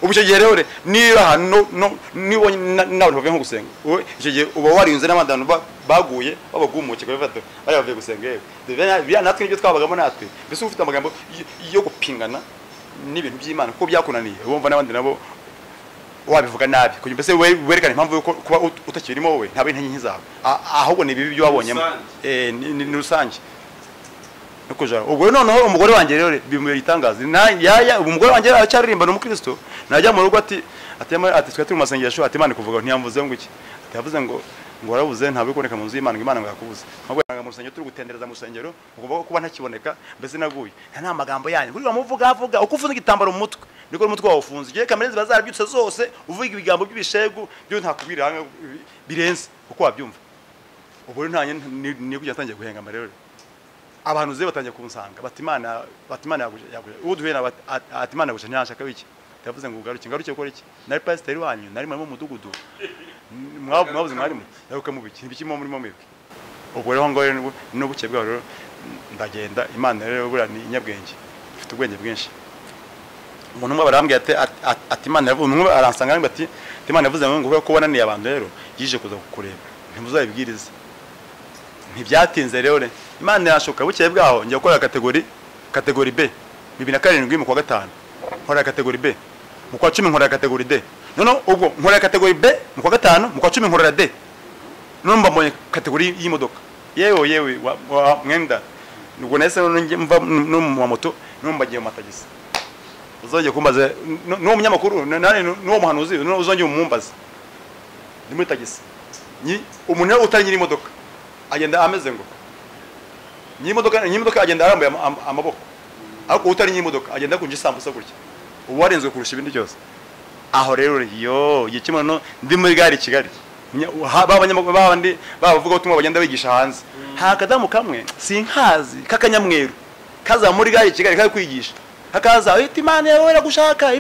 ubu icyo gihe rero niyo ahantu nibonye n'abantu bavuye nko gusenga icyo gihe uba warinze n'abandi baguye babagumuke bari bavuye gusenga yewe natwe nibyo twabagamo natwe mbese ufite amagambo yo gupingana n'ibintu by'Imana kuko byakunaniye wumva n'abandi nabo wabivuga nabi kugira mbese werekana impamvu yuko kuba utakirimo wowe ntabwo intanye zawe ahubwo ni bibi byo wabonyemo ni rusange ubwo noneho umugore wanjye rero bimubera itangaza umugore wanjye aracyaririmba n'umukristo najya mu rugo ati twe turi mu masengesho ati Imana kuvuga ntiyamvuze ngo iki yavuze ngo warabuze ntabwo kuboneka mu nzu y'Imana ngo Imana ngo yakubuze ahubwo mu rusengero turi gutendereza mu rusengero ugomba kuba ntakiboneka mbese naguye nta magambo yanyu kuri bamuvuga uko ufunze igitambaro mu mutwe niko umutwe wawe ufunze igihe kamere ziba zarabyutse zose uvuga ibigambo by'ibishegu byo ntakubwira birenze uko wabyumva ubwo ntanye ni kujya atangiye guhenga amarero abantu ze batangiye kumusanga batimana yaguje uwo duhera batimana yaguje ntashaka wiki yavuze ngo ngaruke gukora iki nari pastor wanyu nari mu mudugudu mwabuze mwarimo yaruka mu biki bikimo muri mwebwe ubwo rero ngo n'ubuke bwa rero ndagenda Imana rero bura ni inyabwenge ifite ubwenge bwinshi umuntu umwe barambwiye ati Imana yavuze umwe aransanga ati Imana yavuze ngo ko wananiye abantu rero yije kuza kukureba ntimuzabibwiriza ntibyatinze rero Imana yashoka buke bwaho ngiye gukora kategori B 2007 mu kwa gatanu nkora kategori B mu kwa 10 nkora kategori D none ubwo nkora kategori B mu kwa gatanu mu kwa 10 nkora D none mbonye kategori y'imodoka yewe mwenda ubwo nese mva no mu moto numbagiye mu matagisi uzoje kumbaza no munyamakuru nane no muhanuzi no uzonje umumbaza ndi muri tagisi ni umuntu utari nyiri imodoka agenda ameze ngo nyiri imodoka agenda arambuye amaboko ariko utari nyiri imodoka agenda kunje sambusa gutya uwarenzwe kurusha ibindi byose aho rero yo yikimono ndi muri gari Kigali babanyamakuru babandi bavuga utumwe bagenda bigisha hanze hakadamu kamwe sinkazi kakanyamweru kaza muri gari Kigali kari kwigisha hakaza iti Imana yawe iragushaka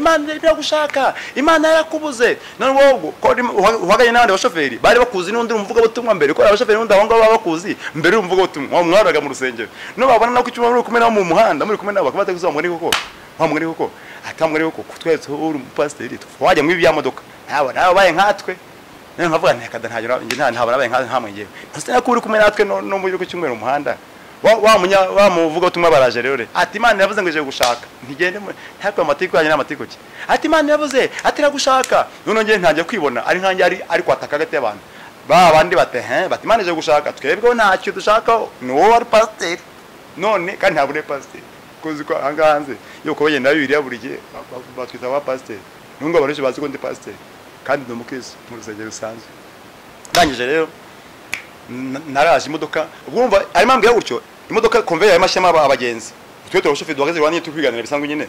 Imana yarakubuze none wowe ko uhagaye n'abandi bashoferi bari bakuzi n'undi umuvuga butumwa mbere ko abashoferi n'undi aho ngabo bakuzi mbere umuvuga butumwa mwaraga mu rusengero no babona nako cyuma muri kumena mu muhanda muri kumena bakabata kuzamwani koko atamwari koko twese uri umupasiteri twajya mu bya modoka nawe baye nkatwe none nkavuga ntakada ntabara baye nkamwe ngiye ntose ko uri kumena natwe no muri ko cyumwe mu muhanda wa muvuga utumwa baraje rero ati Imana yavuze ngo je gushaka ntigende ntakwe amatiko yanyu n'amatiko ki ati Imana yavuze ati ragushaka none ngiye ntajya kwibona ari nkanjye ari kwataka gate abantu bandi bate bati Imana je gushaka twebwe ntacyo dushaka no wari pastor none kandi ntabure pastor kuzi ko anganze yuko bagenda bibiri buri gihe batwita ba pastor nungo barishe bazi ko ndi pastor kandi ndo mukristo mu rusengero rusanzwe ndangije rero naraje imodoka ubwumva ari mpamvu ya gutyo imodoka conveyor y'amashema abagenzi twe turashoferi duhagaze rwanye tukwiganira bisanzwe nyine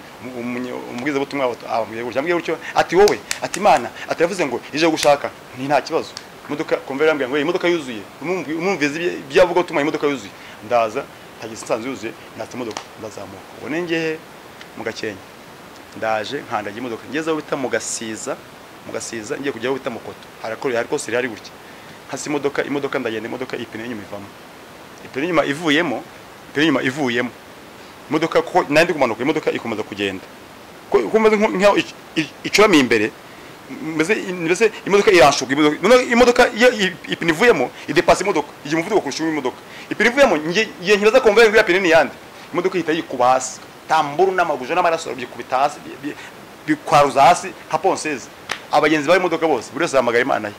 umubwiza butumwa abambwiye gutyo ati wowe ati Imana ati yavuze ngo ije gushaka ni nta kibazo imodoka conveyor yambwiye ngo imodoka yuzuye umumvize byavuga utuma imodoka yuzuye ndaza tagisi nsanzwe yuzuye natse imodoka ndazamuka ngo nenge mu Gakenke ndaje nkandaje imodoka ngeze aho bita mu Gasiza ngiye kujya aho bita mu Koto hariko siri hari gutya hasi imodoka ndagenda imodoka ipine inyuma ivamo ipine inyuma ivuyemo imodoka ko nandi kumanuka imodoka ikomeza kugenda ko ikomeza nkaho icuramiye imbere mbese imodoka iranshuka imodoka ipine ivuyemo idepasa imodoka ije umuvuduko kurusha imodoka ipine ivuyemo ngiye nkibaza konvera ngo yapine ni yandi imodoka ihita yikuba hasi tamburu n'amaguje n'amaraso byikubita hasi bikwaruza hasi nka ponseze abagenzi bari imodoka bose buri wese amagara Imana ye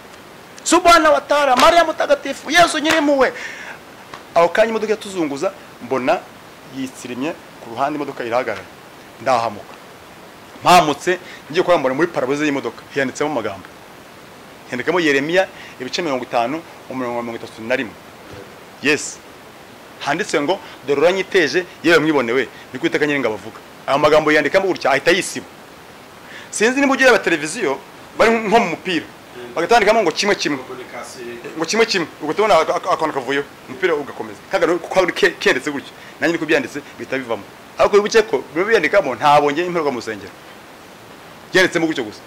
Subhana wa Ta'ala Maria mutagatifu Yesu nyirimuwe aho kanya imodoka yatuzunguza mbona yitsirimye ku ruhande imodoka irahagarara ndahamuka mpamutse ngiye kwambara muri paraboze y'imodoka yanditsemo amagambo yandikamo Yeremiya ibice 50 31 yes handitse ngo dororanyiteje yewe mwibonewe ni kwitaka nyiringa bavuga aya magambo yandikamo gutya ahita yisiba sinzi niba ugiye aba televiziyo bari nko mu mupira bagatandikamo ngo kimwe ubwo tubona akantu kavuyo umupira ugakomeza kaga kuko ari kendetse gutyo nanjye niko byanditse bita bivamo ariko bibuke ko bibiyandikamo ntabonye imperuka mu rusengero byanditsemo gutyo gusa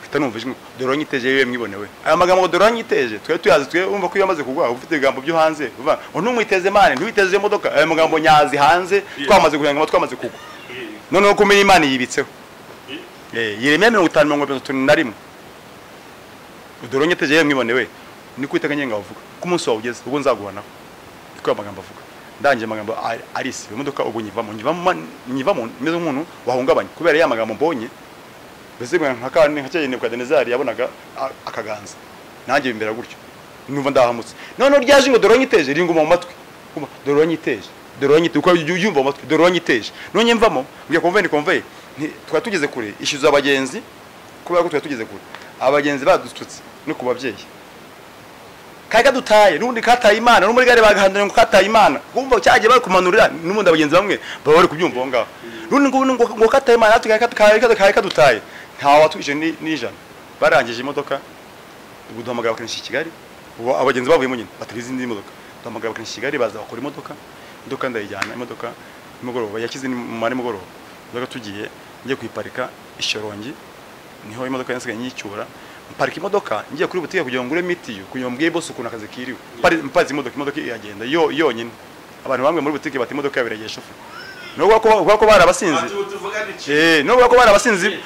bita numva ijwi doronyiteje yewe mwibonewe aya magambo ngo doronyiteje twe tuyazi twe umva ko yamaze kugwa ufite ibigambo byo hanze uva ntumwiteze Imana ntiwiteze imodoka aya magambo nyazi hanze twamaze guhanga twamaze kugwa none ko kumenya Imana yibitseho Yeremiya 50:31 doronyiteje yewe mwibonewe ni kwitaka nyenga bavuga ku munsi wawe ugeze ubwo nzaguhana ko amagambo avuga ndanje amagambo arisi imodoka ubwo nyivamo meze nk'umuntu wahungabanye kubera ya magambo mbonye bezimwe nkakane nkacyenye kwa Denezari yabonaga akaganza nanjye bimbera gutyo numva ndahamutse none ryaje ngo doronyiteje ringuma mu matwi doronyite uko yumva mu matwi doronyiteje none mvamo ngiye convey twa tugeze kure ishyuza abagenzi kubera ko twa tugeze kure abagenzi badututse no kubabyeyi kaga dutaye nundi kataye Imana no muri gare bagahandana ngo kataye Imana kumva cyaje bari kumanurira n'umundi abagenzi bamwe baba bari kubyumva ngaho nundi ngo kataye Imana atukaye dutaye nta watuje n'ijana barangije imodoka ubuduhamagara bakanishya Kigali ubu abagenzi bavuye mu nyine batari izindi modoka duhamagara bakanishya Kigali baza bakora imodoka imodoka ndayijyana imodoka nimugoroba yakize mu mari mugoroba imodoka tugiye ngiye kuyiparika Ishyorongi niho imodoka yansigaye nyicyura parika imodoka ngiye kuri butike kugira ngo ngure mitiyo kugira ngo mbwiye boss ukuntu akazi kiriwe mpazi imodoka iragenda yonyine abantu bamwe muri butike bati imodoka yabereye shofu nubwo ko barabasinzi nubwo ko barabasinzi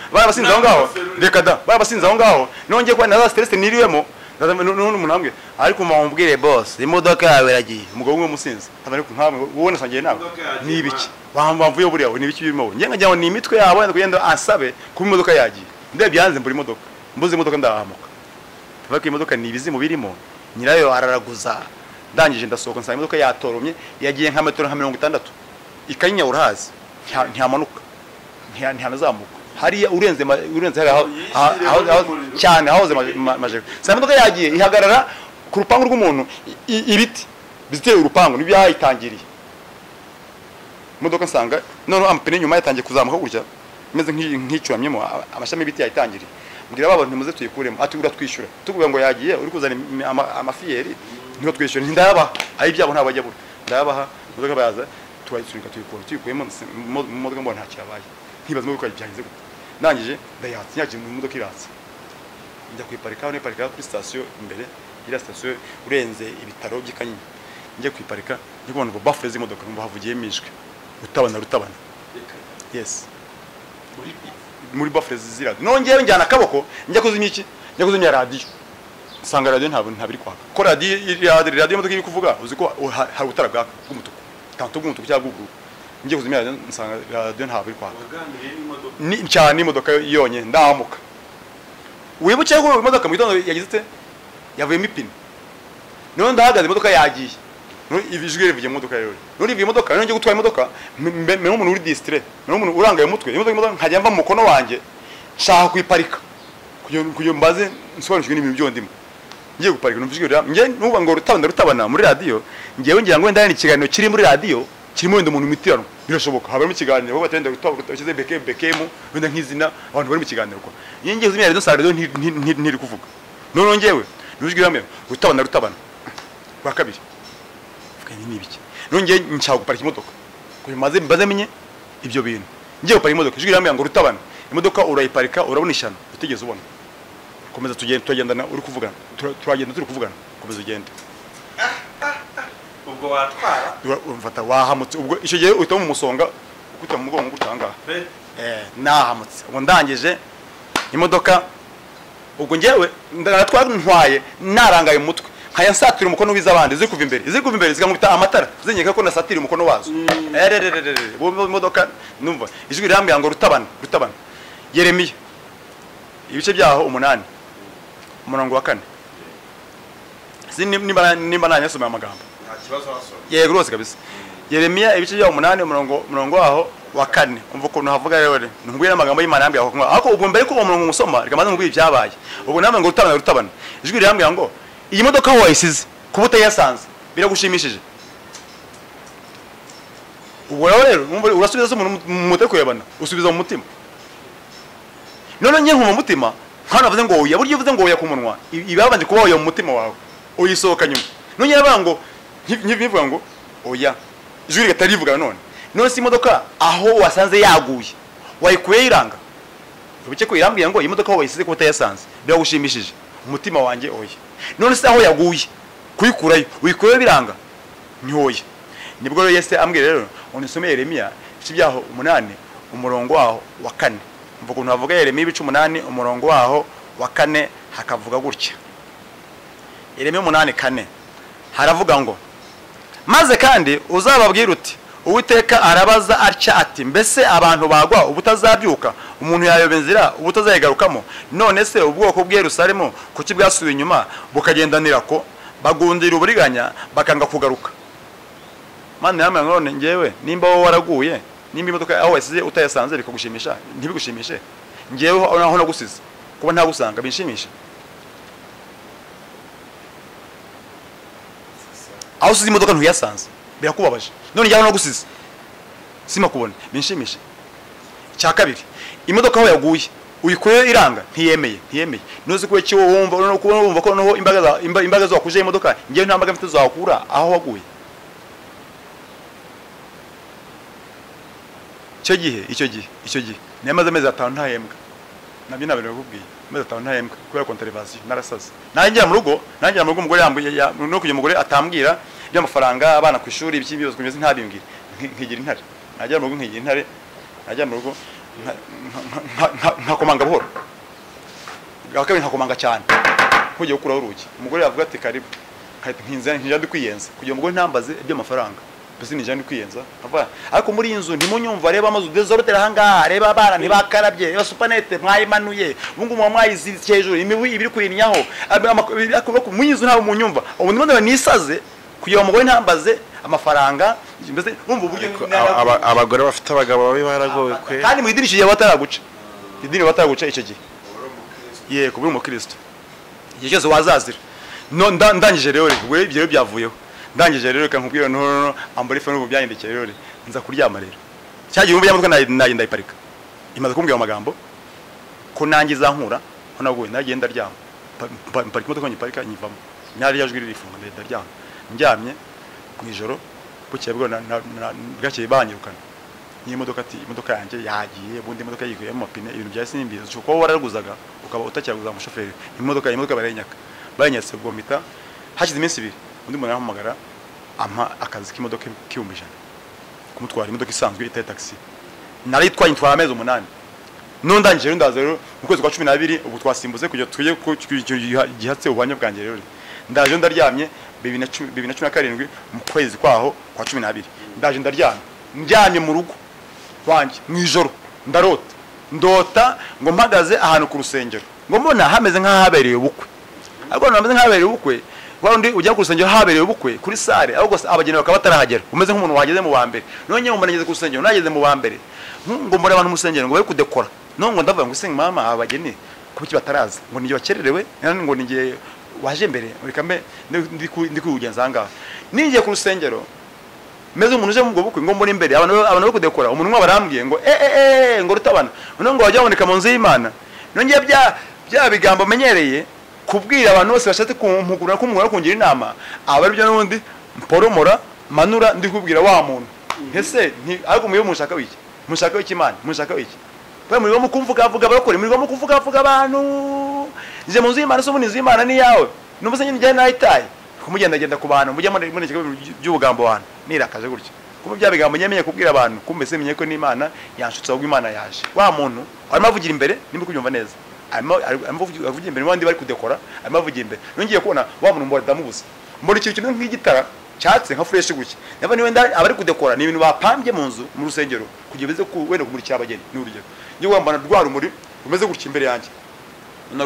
aho ngaho reka da barabasinzi aho ngaho nongeye kwa na stress niriwemo n'umuntu amwe ariko mumbwire boss imodoka yabereye umugabo umwe musinzi ariko nkamwe ubona sangiye nawe ni ibiki bamvuye buriya ni ibiki birimo ngiye ngajya ni imitwe yabo yenda kugenda asabe ku imodoka yagiye ndebye yanze mburi imodoka mbuze imodoka ndahamuka bako imodoka ni ibizi mu birimo nyirayo araraguza ndangije ndasohoka nsanga imodoka yatoromye yagiye nka metero 60 ikanya urahazi ntiyamanuka ntiyanazamuka hariya urenze cyane hahoze maje nsanga imodoka yagiye ihagarara ku rupangu rw'umuntu ibiti biziteye urupangu nibyo yayitangiriye imodoka nsanga none ampene nyuma yatangiye kuzamuka gutya meze nk'icuramyemo amashami y'ibiti yayitangiriye mbwira babo ntimuze tuyikuremo ati uratwishyura tukuvuga ngo yagiye uri kuzana amafiyeri niho twishyura ndayabaha ayi byabo ntabwo ajya bura ndayabaha imodoka bayaza turayisunika tuyikuyemo mu modoka mbona nta cyabaye ntibaza imodoka byagenze gute nangije ndayatse nyagiye mu modoka iratse njya kuyiparika aho niparika kuri station imbere ira station urenze ibitaro by'Ikanyinya njye kuyiparika njye kubona bafure z'imodoka ngo havugiye mishwe rutabana yes muri bafure z'iradiyo nongeye njyana akaboko njya kuzimya iki njya kuzimya radio sanga radio ntabiri kwaka ko radio imodoka iri kuvuga uzi ko hari utara bwaka bw'umutuku tanto bw'umutuku cyangwa bw'ubururu njye kuzimya radio nsanga radio ntabiri kwaka ni cyane imodoka yonye ndahamuka wibuke ko imodoka mu gitondo yagize ite yavuyemo ipine none ndahagaze imodoka yagiye ibijwe rivuye mu modoka rero nuri ivuye imodoka none ngiye gutwara imodoka mbe umuntu uri distrait none umuntu urangaye umutwe imodoka nkajya mva mu mukono wanje nshaka kuyiparika kuyo mbaze nsobanukirwe n'ibintu byo ndimo ngiye guparika numvijwe rero ngiye nuba ngo rutabana muri radio ngiye ngira ngo wenda ni ikiganiro kiri muri radio kirimo wenda umuntu mitirano birashoboka habamo ikiganiro bo batenda rutabashyize bekemu wenda nk'izina abantu bari mu kiganiro kwa ngiye uzimya radio sa radio ntiri kuvuga none ngewe numvijwe rero rutabana kwa kabiri ni ibiki nongeye nshaka guparika imodoka kuko maze menye ibyo bintu ngiye guparika imodoka ijwi rambya ngo rutabana imodoka urayiparika urabona ishano utegeze ubona komeza tugendana uri kuvugana turagenda turi kuvugana komeza ugende ubwo watwara umfata wahamutse ubwo icyo gihe uhita mu musonga ukutya mu mugongo gutanga nahamutse ubwo ndangije imodoka ubwo ngewe ntwaye narangaye mu mutwe nkaya nsatira umukono w'izabandi zikuva imbere zikamubita amatara zinyeka ko nasatira umukono wazo bo imodoka numva ijwi rirambya ngo rutabana Yeremiya ibice byaho 8 umurongo wa 4 nimba nanyasoma amagambo nta kibazo wasoma yego rose kabisa Yeremiya ibice byaho 8 umurongo waho wa 4 umva ko havuga rero ntubwira amagambo y'Imana yambya ako ubwo mbere ko umurongo musoma rikamaze ngubwi byabaye ubwo namwe ngo rutabana ijwi rirambya ngo iyi modoka aho wayisize kubuta yasanze biragushimishije ubwo rero urasubiza se umuntu mute kuyabana usubiza mu mutima none nye nko mu mutima hano avuze ngo oya buryo uvuze ngo oya ku munwa ibabanje kuba oya mu mutima wawe uyisohoka nyuma none yaba ngo nkivuga ngo oya ijuri gatarivuga none si imodoka aho wasanze yaguye wayikuye iranga ubice ko irambwiye ngo iyi modoka aho wayisize kubuta yasanze biragushimishije umutima wanjye oya none se aho yaguye kuyikurayo uyikuye biranga ni hoya nibwo rero Yesu ambwira rero unisome Yeremiya ibyaho 8 umurongo waho wa 4 mvuga ukuntu havuga Yeremiya ibice 8 umurongo waho wa 4 hakavuga gutya Yeremiya 8:4 haravuga ngo maze kandi uzababwira uti Uwiteka arabaza atya ati mbese abantu bagwa ubutazabyuka umuntu yayobenzira ubutazayigarukamo none se ubwoko bwe Yerusalemu kuki bwasubiye inyuma bukagendanira ko bagundira uburiganya bakanga kugaruka Mana yamwe none ngewe nimba wowe waraguye nimba imodoka aho wasize utayasanze bikagushimisha ntibigushimishe ngewe aho nagusize kuba ntagusanga binshimisha aho usize imodoka ntuyasanze birakubabaje none njyaho nagusize sima kubona binshimishe cya kabiri imodoka aho yaguye uyikuye iranga ntiyemeye noze kuwe cyo wumva ko noho imbaga zo wakuje imodoka ngiye nta mbaga mfite zakura aho waguye icyo gihe namaze amezi 5 ntahembwa nabyo nabere bakubwiye amezi 5 ntahembwa kubera contravention narasaze nanjye mu rugo umugore yambuye no kujya umugore atambwira by'amafaranga abana ku ishuri ibibazo kumeze ntabimbwira nkigira intare najya mu rugo nkigira intare najya mu rugo nkakomanga buhoro gakabe nkakomanga cyane kugiye gukuraho urugi umugore yavuga ati karibu nkinza ndi kwiyenza kugira umugore ntambaze iby'amafaranga bese nije ndi kwiyenza ava ariko muri inzu ntimunyumva reba amazu desorotera hanga reba abana ntibakarabye yo supanete mwayimanuye ubungu mu mwayiziritse hejuru imibu ibiri kuyinnyaho mu inzu ntawe munyumva ubu ndimo nisaze kugira umugore ntambaze amafaranga mbese umva uburyo abagore bafite abagabo babi baragowe kwe kandi mu idirishije bataraguca idini bataraguca icyo gihe ye kubura umukristo igihe cyose wazazira no ndangije rero we ibyo byavuyeho ndangije rero kankubwira no ambari fe n'ubu byahindekeye rero nza kuryama rero cyagiye umva yamuka nagenda iparika imaze kumbwira amagambo ko nanjye zankura ko naguye nagenda ryama parika imodoka nyiparika nyivamo nyari yajwi ririfunga ndaryama njyamye mu ijoro bukeye bwo bwakeye banyirukana ni imodoka yanjye yagiye ubundi imodoka yikuye mu mapine ibintu bya simbizo cyo ko waraguzaga ukaba utakiraguza umushoferi imodoka barenyaka banyatse gomita hashize iminsi 2 undi muntu arahamagara ama akazi k'imodoka k'ibihumbi 100 kumutwara imodoka isanzwe ita taxi naritwaye intwara amezi 8 nondangije rero ndaza rero mu kwezi kwa 12 ubu twasimbuze kujya tuye gihatse ubanya bwanjye rero ndaje ndaryamye 2017 mu kwezi kwaho kwa 12 ndaje ndaryamye mu rugo wanjye mu ijoro ndota ngo mpagaze ahantu ku rusengero ngo mbona hameze nk'ahabereye ubukwe ariko nameze nk'ahabereye ubukwe wandi ujya ku rusengero habereye ubukwe kuri sare ahubwo abageni bakaba batarahagera umeze nk'umuntu wageze mu bambere none ngo nageze ku rusengero nageze mu bambere ngo mbona abantu mu rusengero ngo bari kudekora none ngo ndavuga ngo singa mama abageni kuki bataraza ngo nige bakererewe ngo nige waje mbereurikambe ndi kugenza ngaho ningiye ku rusengero meze umuntu uje mu bukwe ngo mbona imbere abantu bari kudekora umuntu umwe barambwiye ngo ngo rutabana none ngo wajya baboneka mu nzu y'Imana none bya bigambo menyereye kubwira abantu bose bashatse kumpugura ko umuntu akungira inama abari byo n'undi mporomora manura ndi kubwira wa muntu ese ariko muyo mushaka wiki Imana mushaka wiki kwa muri bo kumvuga avuga bakore muri bo kuvuga abantu nje mu nzu y'Imana so munizi y'Imana ni yawe numvise nyine njye nayitaye kumugenda ku bantu mujya muri kigo by'ubugambo abantu nirakaje gutya kuba bya bigambo nyemenye kubwira abantu kumbese menye ko n'Imana yanshutse ahubwo Imana yaje wa muntu arimo avugira imbere nimba kubyumva neza avugira imbere n'abandi bari kudekora arimo avugira imbere ngiye kubona wa muntu mbora damubuze mbora ikintu nk'igitara cyatse nka fresh gutya naba ni wenda abari kudekora ni ibintu bapambye mu nzu mu rusengero kugira beze ku wenda kumurikira abageni n'urugero ngiye wambana rwa rumuri rumeze gutya imbere yanjye na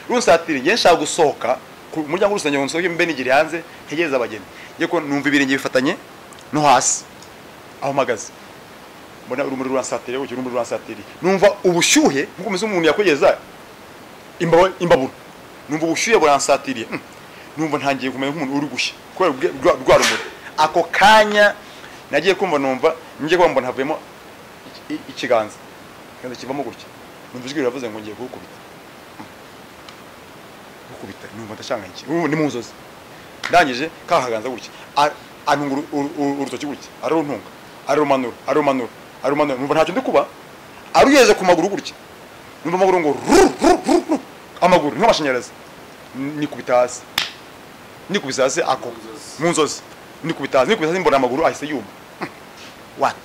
runsatiri ngiye nshaka gusohoka umuryango w'urusengero nsohoke mbe nigire hanze hegereza abageni ngiye ko numva ibirenge bifatanye no hasi aho magaze mbona urumuri rwansatire gutyo urumuri rwansatire numva ubushyuhe nkuko umeze umuntu yakwegeza imbabura numva ubushyuhe buransatiriye numva ntangiye kumenya nk'umuntu uri gushya rwa rumuri ako kanya nagiye kumva numva ngiye kuba mbona havuyemo ikiganza kandi kivamo gutya numva ijwi riravuze ngo ngiye gukubita numva ndashanga iki ni mu nzozi ndangije kahaganza gutya anunga urutoki gutya arumanura numva ntacyo ndi kuba arugeze ku maguru gutya numva amaguru ngo amaguru nk'amashanyarazi nikubita hasi ako mu nzozi nikubita hasi mbona amaguru ahise yuma what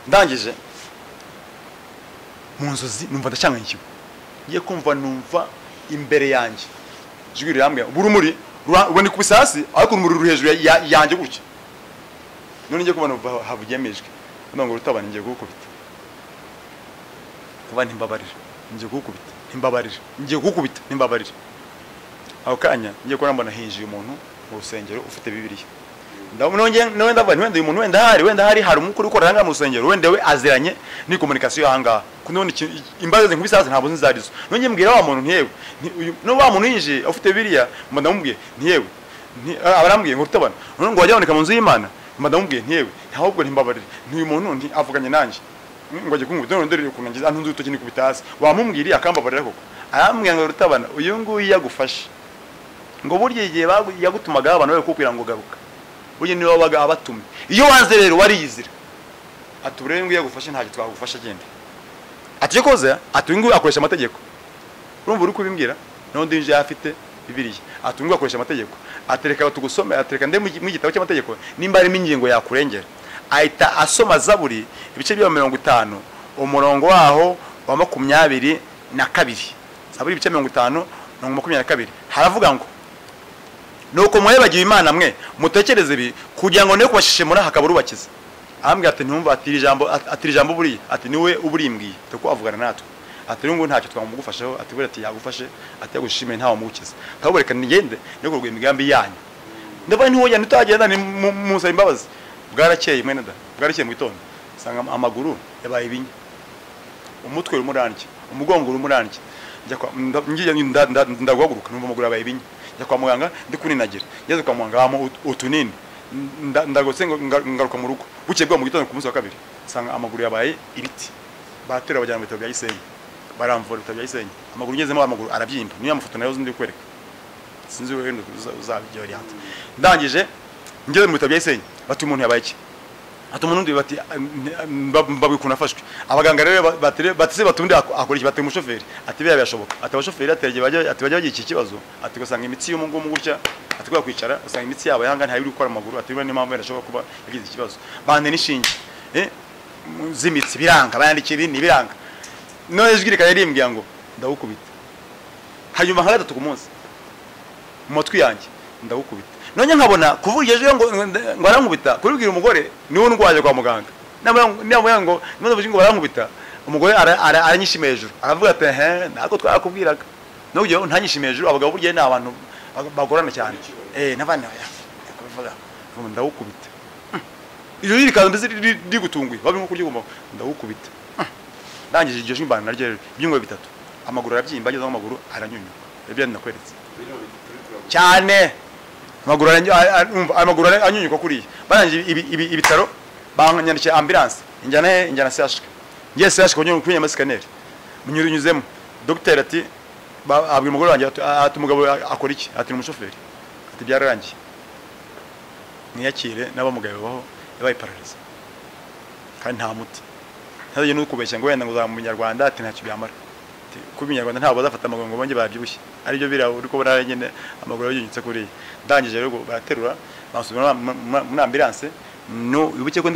ndangije mu nzozi numva ndashanga iki ngiye kumva numva imbere yanjye jwi rirambye burumuri ubone kubisa hasi ariko urumuri ruri hejuru yanjye gutya none ngiye kubona havugiyemejwe none ngo rutabana ngiye gukubita abandi ngiye gukubita ntimbabarira aho kanya ngiye ko mbona hinjiye umuntu mu rusengero ufite Bibiliya ndabona ndava wenda uyu muntu wenda hari umukuru ukora hanga mu rusengero wenda we aziranye ni communication hanga kunone imbaze nkubisa hasi ntabwo nzarizo none mbwira wa muntu ntiyewe no wa muntu yinjiye ufite Bibiliya ndamubwiye ntiyewe abarambwiye ngo rutabana none ngo wajya boneka mu nzu y'Imana ndamubwiye ntiyewe ntabwo ntimbabarire n'uyu muntu avuganye nanjye ngo ajye kumubwira none ndere kunangiza antunze urutoki nikubita hasi wamumbwiriye akambabarira koko arambwiye ngo rutabana uyu nguyu yagufashe ngo burya igihe yagutumaga abantu bari kukubwira ngo garuka burya niwe wabaga abatumye iyo wanze rero wariyizira ati urebe ngo yagufashe ntacyo twagufasha agende ati cyo koze ati ngo akoresha amategeko urumva uri kubimbwira n'undi nje afite Bibiliya ati ngo akoresha amategeko atereka batugusome atereka nde mu gitabo cy'amategeko nimba ari ingingo yakurengera ahita asoma Zaburi ibice bya 50 umurongo waho wa 22 Zaburi ibice 50 no 22 haravuga ngo nuko mwebagiwe Imana mwe mutekereze ibi kugira ngo ne kubashishimura hakaburubakiza ambwe ati ntumva atiri jambo buri ati niwe uburimbwiye tuko avugana natwe ati ngo ntacyo twamugufashaho ati buri ati yagufashe ati yagushimye ntawo mukiza kabureka nigende no kurwa imigambi yanyu ndabona ntiwoya nitagenda ni musa imbabazi bwarakeye mwene da bwarakeye mu gitondo sanga amaguru yabaye ibinya umutwe urumuranje umugongo urumuranje njya ndaguhaguruka numva amaguru yabaye ibinya njya kwa muganga ndi kuninagira ngeze kwa muganga hamo utunini ndagotse ngaruka mu rugo buke bwa mu gitondo ku munsi wa kabiri sanga amaguru yabaye ibiti batera bajyana mu bitabo bya Gisenyi baramvura ibitabo bya Gisenyi amaguru ngezemo amaguru arabyimba niyo amafoto nayo ndi kwereka sinzi wewe uzabijyori hata ndangije ngeze mu bitabo bya Gisenyi bati umuntu yabaye iki ati umuntu ndi bati babikuna afashwe abaganga rero batise batundi akora iki bati umushoferi ati biya byashoboka ati abashoferi aterege bajya bagira iki kibazo ati gusanga imitsi y'umungu gutya ati kwa kwicara usanga imitsi yabo yanga ntari gukora amaguru ati bane mpamvu yarashobora kuba yagize ikibazo bande nishinge zimitsi biranga bayandike ibindi biranga no ejwirika yarimbwiye ngo ndawukubita hanyuma nka gatatu ku munsi mu matwi yanjye ndawukubita none nkabona kuvugeje ngo arankubita kuribwira umugore niwe ndwaje kwa muganga nabwo ngo nibavuze ngo barankubita umugore aranyishima hejuru aravuga ati nako twarakubwiraga no ujye ntanyishima hejuru abagabo burye na abantu bagorana cyane navane yakuvuga ngo ndawukubita iyo yirikaza mbese rigutunguye babi nko kurya gumba ndawukubita ndangije iryo shimbana naryo byingwe bitatu amaguru arabyimba ageze amaguru aranyunyuka ibyo nakweretse cyane amaguru anyunyuka kuriya barangije ibitaro banyandikiye ambulance injyana CHK ngiye CHK kunyunya muri scanner munyunyuzemo docteur ati abwi umugore wanjye ati umugabo akora iki ati umushoferi ati byararangiye niyakire n'abamugaye baho yabaye paralize kandi nta muti ntaje n'ukubeshya ngo wenda ngo za mu Nyarwanda ati ntacyo byamara ku Nyarwanda ntabwo bazafata amaguru ngo bonge babyibushye ari byo bira uri ko bara nyene amaguru yunyitse kuri ndangije rero baraterura basubira muri ambulance no ubuke ko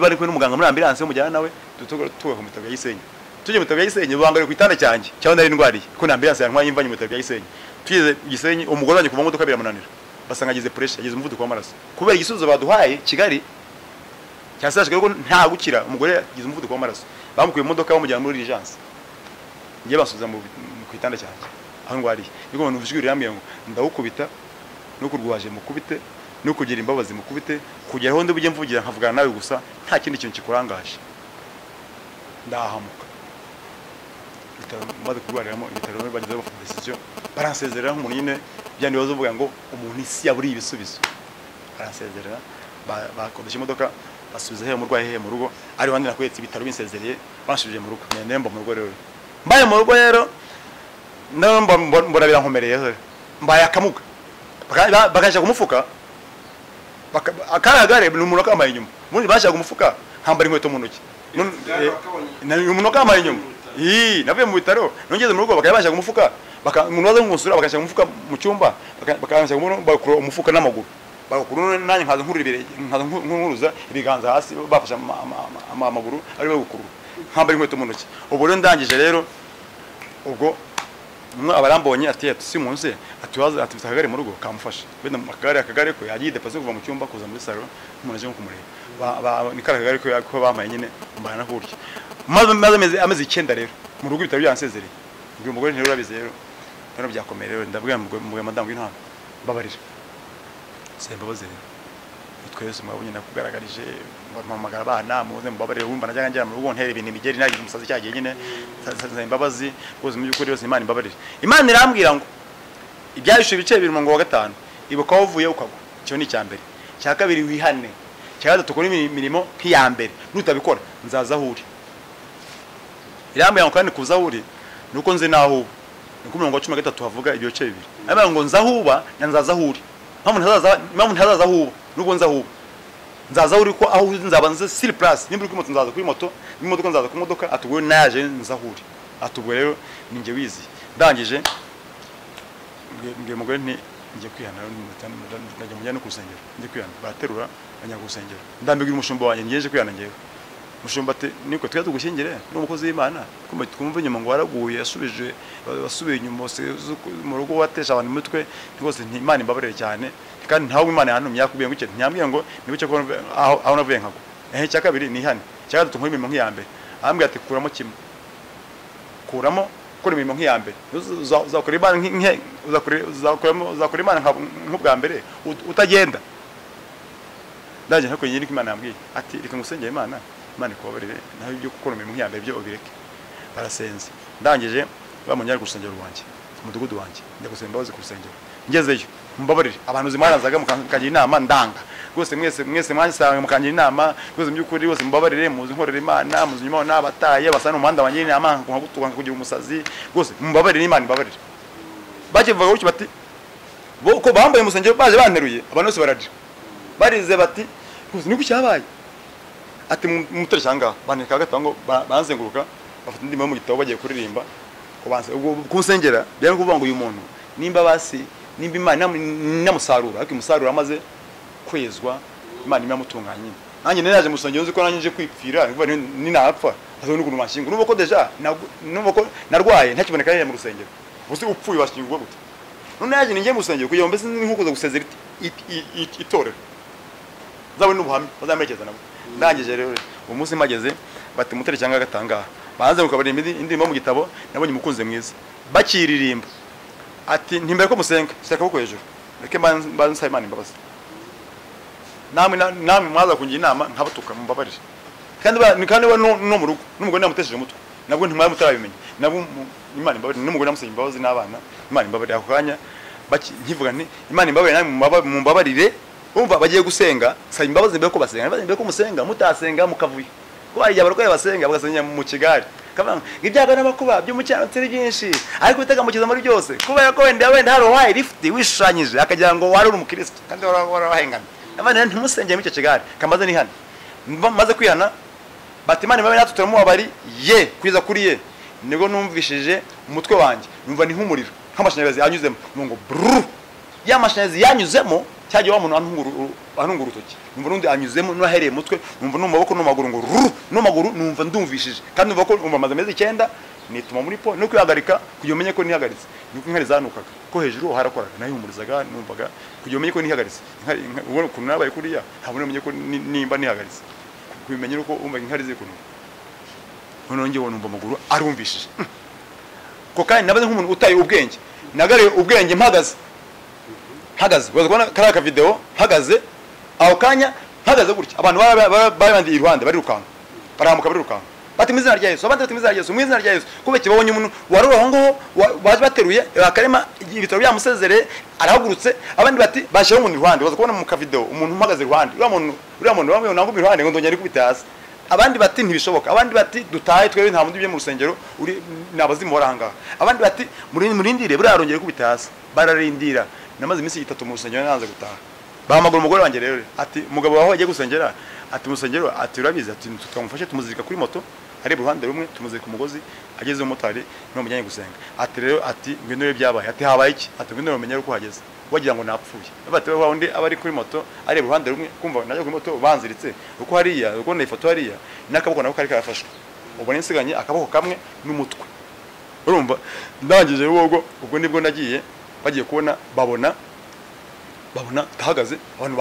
bari kumwe n'umuganga muri ambulance umujyana nawe tuwe ku bitabo bya Gisenyi tuje mu bitabo bya Gisenyi bangare ku itanda cyanjye cyaho ndari ndwariye ko na ambulance yantwaye imvanye mu bitabo bya Gisenyi tugeze Gisenyi umugore wanjye kuva mu modoka biramunanira basanga agize pressure agize umuvuduko w'amaraso kubera igisubizo baduhaye Kigali cyasashwe ko nta gukira umugore yagize umuvuduko w'amaraso bamukuye mu modoka bamujyana muri urgence ngiye basubiza mu kwitanda cyanjye aho ngwariye niko umuntu uvugirira yambye ngo ndawukubita no kurwaje mukubite no kugira imbabazi mukubite kugera aho ndi bujye mvugira nkavugana nawe gusa nta kindi kintu kikurangaje ndahamuka bitaro maze kurwariramo ibitaro bagize bafata decision baransezerera nk'umuntu nyine byandi bazo vuga ngo umuntu isi yaburi ibisubizo baransezerera bakodesha imodoka basubiza he umurwayi he mu rugo ari wandi nakwetse ibitaro binsezereye bashubije mu rugo nemba mu rugo rero mbaye mu rugo rero mbona birankomereye mbaye akamuga bakaje kumufuka akaragare n'umuntu akamaye inyuma mundi bashaka kumufuka nkambara inkweto mu ntoki umuntu akamaye inyuma navuye mu bitaro nongeze mu rugo bakabasha kumufuka umuntu waza kumusura bakashaka kumufuka mu cyumba bakabasha kumukura umufuka n'amaguru bakuru nanye nkaza nkuruza ibiganza hasi bafasha amaguru ari bagukuru nkambara inkweto mu ntoki ubwo rero ndangije rero ubwo umwe abarambonye ati si munsi atuwaza ati akagare mu rugo kamufasha benda akagare ko yagiye depasse kuva mu cyumba kuza muri salo umuntu aje kumureba ni akagare ko bamaye nyine mbana kurya maze ameze 9 rero mu rugo bitaro byansezereye ubwo umugore rero urabize rero byakomeye rero ndabwira mu madamu w'intama babarira sembabaze twese mwabonye nakugaragarije mpamagara abana muze mubabarire wumva najya njya mu rugo ntere ibintu imigeri nagize umusazi cyagiye nyine sembabazi rwose mu byukuri yose Imana imbabarire Imana irambwira ngo ibyayishe ibice 25 ibuka wavuye ukagwa cyo ni cyambere cya kabiri wihane cya gatatu kuri imirimo nk'iyambere nutabikora nzaza huri irambwira ngo kandi kuza huri nuko nzi naho nuko 13 havuga ibyo bice bibiri ariko ngo nzahuba nzaza huri mpamvu ntazaza huba nuko nzahuba nzaza uri ko aho nzaba nze sur place nimba uri kuri moto nzaza kuri moto n'imodoka nzaza ku modoka atubwo naje nzahuri atubwo rero ninjye wizi ndangije ngiye mugore nti ngiye kwihana ndajya mujya no kusengera ngiye kwihana baraterura banya kusengera ndambigura umushumba wanjye ngiye kwihana ngiye mushumba ate niko tujya tugushyingire n'umukozi w'Imana kumva nyuma ngo waraguye wasubiye inyuma mu rugo watesha abantu mutwe rwose nti Imana imbabarire cyane kandi ntawe Imana yantumye yakubwiye ngo iki ntiyambwiye ngo nibuke ko aho navuye nkago cya kabiri ni hane cya gatatu nk'imimo nk'iyambere ambwiye ati kuramo kimwe kuramo kora imirimo nk'iyambere uzakora Imana uzakora Imana nk'ubwa mbere utagenda ndaje ntako nyiri Imana yambwiye ati reka ngusengere Imana ikobarire naho ibyo gukora imirimo nk'iyambere byo obireke barasenze ndangije bamunyari gusengera rwanjye umudugudu wanjye njya gusenga imbabazi ku rusengero ngezeyo mbabarire abantu zimwaranzaga mukangira inama ndanga rwose mwese mwanyisange mukangira inama rwose by'ukuri rwose mbabarire muzi nkorera Imana muzi nyuma n'abataye basana umuhanda wanjye inama nkagutuka kugira umusazi rwose mbabarire Imana mbabarire bakivuga gutyo bati bo ko bambaye musengero baje banteruye abantu bose baraje barize bati rwose niko cyabaye ati mutare cyanga baneka gatango banzenguruka bafite ndimo mu gitabo bagiye kuririmba ko banse kusengera byari kuvuga ngo uyu muntu nimba basi nimba Imana namusarura ariko umusarura amaze kwezwa Imana imamutunganye nanjye neraje musengero uzi ko nanjye nje kwipfira ni napfa azo n'ukuntu mashingo nuko deja nuko ko narwaye ntakiboneka mu rusengero gusa upfuye washingwa gute none yaje ninjye musengero kugira mbese nkuko gusezera itorero zawe n'ubuhamya bazamerekeza nabo ndangije rero umunsi mageze bati mutere cyangwa gatanga banze ukabari indimo mu gitabo nabonye umukunze mwiza bakiririmba ati ntimbere ko musenga shaka ko hejuru reke banze Imana imbabazi namwe mwaza kungira inama nkabatuka mumbabarire kandi no mu rugo n'umugore namutesheje umutwe nabwo ntimwari mutarabimenya nabwo Imana imbabarire n'umugore namusenge imbabazi n'abana Imana imbabarire ako kanya nkivuga nti Imana imbabarire namwe mumbabarire umva bagiye gusenga saba imbabazi mbere ko basenga mbere ko musenga mutasenga mukavuye ko ari abarwaye basenga bagasenya mu kigari kavanga ibyaga n'abakuba byo mu cyaro tiri byinshi ariko bitega mu kiza muri byose kubera ko wenda haro wayi lift wishanyije akagira ngo wari umukristo kandi warahengana abana ntimusenge mu cyo kigari kamaze ni hano maze kwihana Batimana babe natutera mu babari ye kwiza kuri ye nibwo numvishije umutwe wanjye numva ni nk'umuriro nk'amashanyarazi yanyuzemo ngo brrr y'amashanyarazi yanyuzemo cyaje wa muntu anungura urutoki numva nundi anyuzemo nahereye mutwe numva n'umaboko n'amaguru ngo n'amaguru numva ndumvishije kandi numva ko umva maze meze 9 nituma muri po no kwihagarika kugira umenye ko nihagaritse nuko inkari zanukaga ko hejuru harakoraga nayihumurizaga numvaga kugira umenye ko nihagaritse ubona ukuntu nabaye kuriya habone umenye ko nimba nihagaritse kubimenye uko umva inkari zikunuka none ngiye numva amaguru arumvishije ko kandi nabaze nk'umuntu utaye ubwenge nagare ubwenge mpagaze bazakubona karaka video hagaze aho kanya hagaze gutya abantu bandi iruhande bari rukanga baramuka bari rukanga bati mizina rya Yesu abandi bati mizina rya Yesu mwizina rya Yesu kube kibabonye umuntu waruraho ngo baje bateruye akarema ibitaro byamusezereye arahagurutse abandi bati bashyira umuntu iruhande bazakubona mu video umuntu uhagaze iruhande uriya muntu bamwe nangumira iruhande ngo ndongera kubita hasi abandi bati ntibishoboka abandi bati dutaye twebwe nta mundi bye mu rusengero uri nabazimu baranga abandi bati murindire burarongera kubita hasi bararindira namaze iminsi 3 mu rusengero nanze gutaha bahamagara umugore wanjye rero ati umugabo waho agiye gusengera ati musengero ati urabizi ati tukamufashe tumuzirika kuri moto ari buruhande rumwe tumuzirika umugozi ageze mu motari no mujyanye gusenga ati rero ati ngwino byabaye ati habaye iki ati ngwino umenye uko hageze wagira ngo napfuye bati wa undi abari kuri moto ari buruhande rumwe kumva najya kuri moto banziritse uko hariya uko na ifoto hariya nakaboko nako kari karafashwe ubone nsiganye akaboko kamwe n'umutwe urumva ndangije ubwo nibwo nagiye bagiye kubona babona tahagaze abantu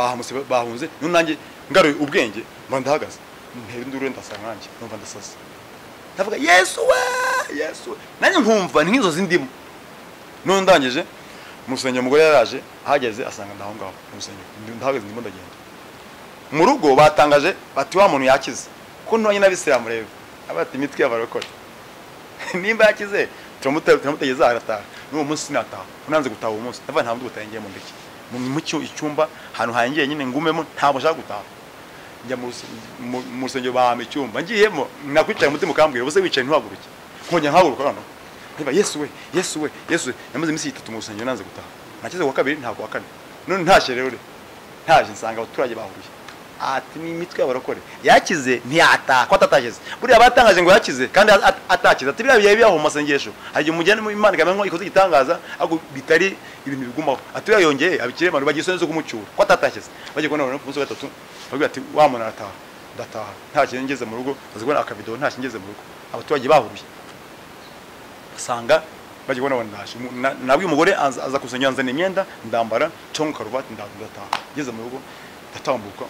bahunze nunange ngaruye ubwenge mba ndahagaze ntera induru ndasanganje numva ndasasa ndavuga Yesu nanjye nkumva nk'izo zindimo none ndangije musenya umugore yaraje ahageze asanga ndaho ngaho musenya ndahagaze ndimo ndagenda mu rugo batangaje bati wa muntu yakize ko ntwanye n'abisiramu rero abati imitwe y'abarokore nimba yakize turamutegeza arataha n'uwo munsi nataha unanze gutaha uwo munsi ndava nta muntu utayengiye mu ndeke mu icyumba hano hangiye nyine ngumemo ntabwo shaka gutaha njya mu rusengero bahame icyumba ngiyemo nakwicaye umutima ukambwira bose wicaye ntuhaguruke nkonya nkahaguruka hano niba Yesu namaze iminsi 3 mu rusengero nanze gutaha nakize kwa kabiri ntabwo wa kane none ntashye rero ntaje nsanga abaturage bahuruye ati ni imitwe y'abarokore yakize ntiyataha ko atatakize buriya batangaje ngo yakize kandi atakize ati biriya biyaho mu masengesho hari umujyane mu Imana ikamenye ngo ikoze igitangaza ahubwo bitari ibintu bigumaho ati yongeye abikire abantu bagisone zo kumucyura ko atatakize bagiye kubona ku munsi wa gatatu bavuga ati wa muntu arataha ndataha nta kintu ngeze mu rugo bazibona akabido nta kintu ngeze mu rugo abaturage bahuruye basanga bagiye kubona ndaje nabwi umugore aza kusenya nzana imyenda ndambara cyangwa karuvati ndataha ngeze mu rugo ndatambuka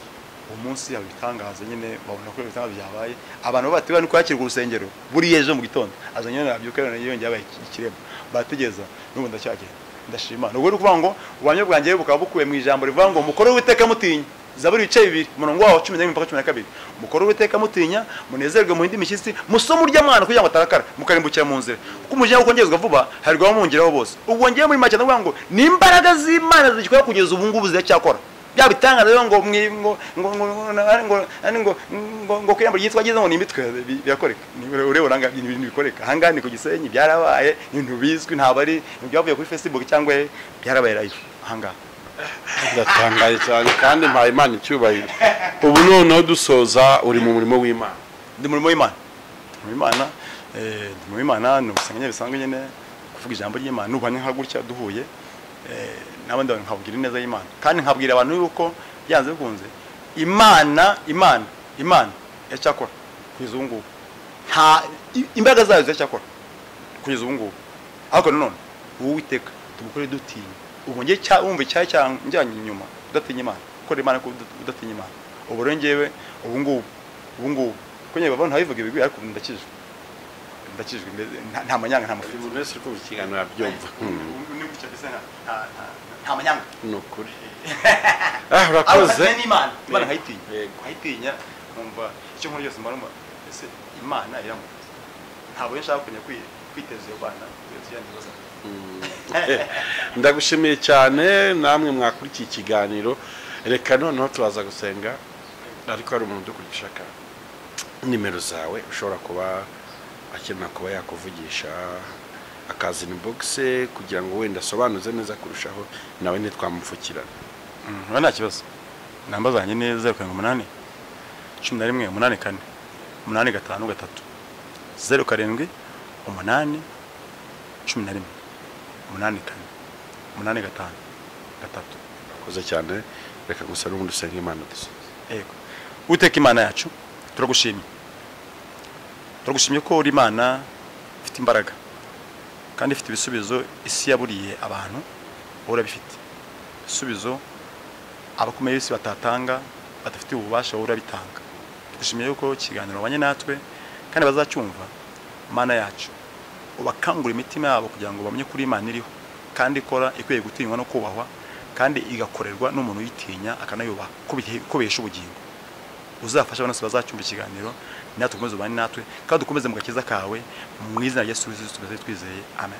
uwo munsi yabitangaza nyine babona ko ibitangaza byabaye abantu bati bari kwakirwa urusengero buri ejo mu gitondo azanye nabyuka yongeye yabaye ikirema bategeza n'ubu ndacyagenda ndashima no guri kuvuga ngo ubanye bwanjye bukaba bukuye mu ijambo rivuga ngo mukoro w'iteka mutinya Zaburi ibice bibiri umurongo waho 11-12 mukoro w'iteka mutinya munezerwe mu hindi mishyitsi musomo urya mwana kugira ngo atarakara mukarimbukira mu nzira kuko umujya ukongezwa vuba harirwa mungiraho bose ubwo ngiye muri make ndavuga ngo ni imbaraga z'Imana zikora kugeza ubu ngubu ziracyakora byabitangaza rero ngo kuyamba yitwa gize ngo ni imitwe birakoreka urebo ranga ibintu bikoreka hangani ku Gisenyi byarabaye ibintu bizwi ntabari byavuye kuri Facebook cyangwa byarabaye live hanga ndatangaye cyane kandi mpaye Imana icyubahiro ubu noneho dusoza uri mu murimo w'Imana ndi mu murimo w'Imana mu Imana no usanganye bisanzwe nyene kuvuga ijambo ry'Imana nubanye nka gutya duhuye nabandi nkabwira neza y'Imana kandi nkabwira abantu yuko byanze bikunze Imana yacyakora kugeza ubu ngubu nta imbaraga zayo zacyakora kugeza ubu ngubu ariko none Uwiteka tubukore dutinya ubu ngiye wumva njyanye inyuma udatinya Imana ukora Imana ko udatinya Imana ubu rero ngewe ubu ngubu ko nyeba abantu habivuga ibigwi ariko ndakijwe nta manyanga nta mafi umuntu wese ko bikiganira byumva nta manyanga nukuri urakoze n'Imana nkayitinya numva icyo nkuru cyose mbaruma ese Imana iramuzi ntabwo nshaka kujya kwiteza iyo bana yanibaza ndagushimiye cyane namwe mwakurikiye ikiganiro reka noneho turaza gusenga ariko hari umuntu dukurikisha nimero zawe ushobora kuba akenera kuba yakuvugisha akazina inbox kugira ngo wenda asobanuze neza kurushaho nawe ntitwamupfukira nta kibazo namba zanjye ni 0.8 11 84 85 07 8 11 8 akoze cyane reka gusa n'ubundi usenga Imana duso yego Uteka Imana yacu turagushimye ko uri Imana ifite imbaraga kandi ifite ibisubizo isi yaburiye abantu ora bifite ibisubizo abakomeye isi batatanga badafite ububasha ora bitanga tugushimiye yuko kiganiro abanye natwe kandi bazacyumva Imana yacu ubakangura imitima yabo kugira ngo bamenye kuri Imana iriho kandi ikora ikwiye gutinywa no kubahwa kandi igakorerwa n'umuntu yitinya akanayubaha kubesha ubugingo uzafasha abantu bazacyumva ikiganiro natwe komeze ubane natwe kandi dukomeze mu gakiza kawe mu izina rya Yesu Kristo twizeye amen.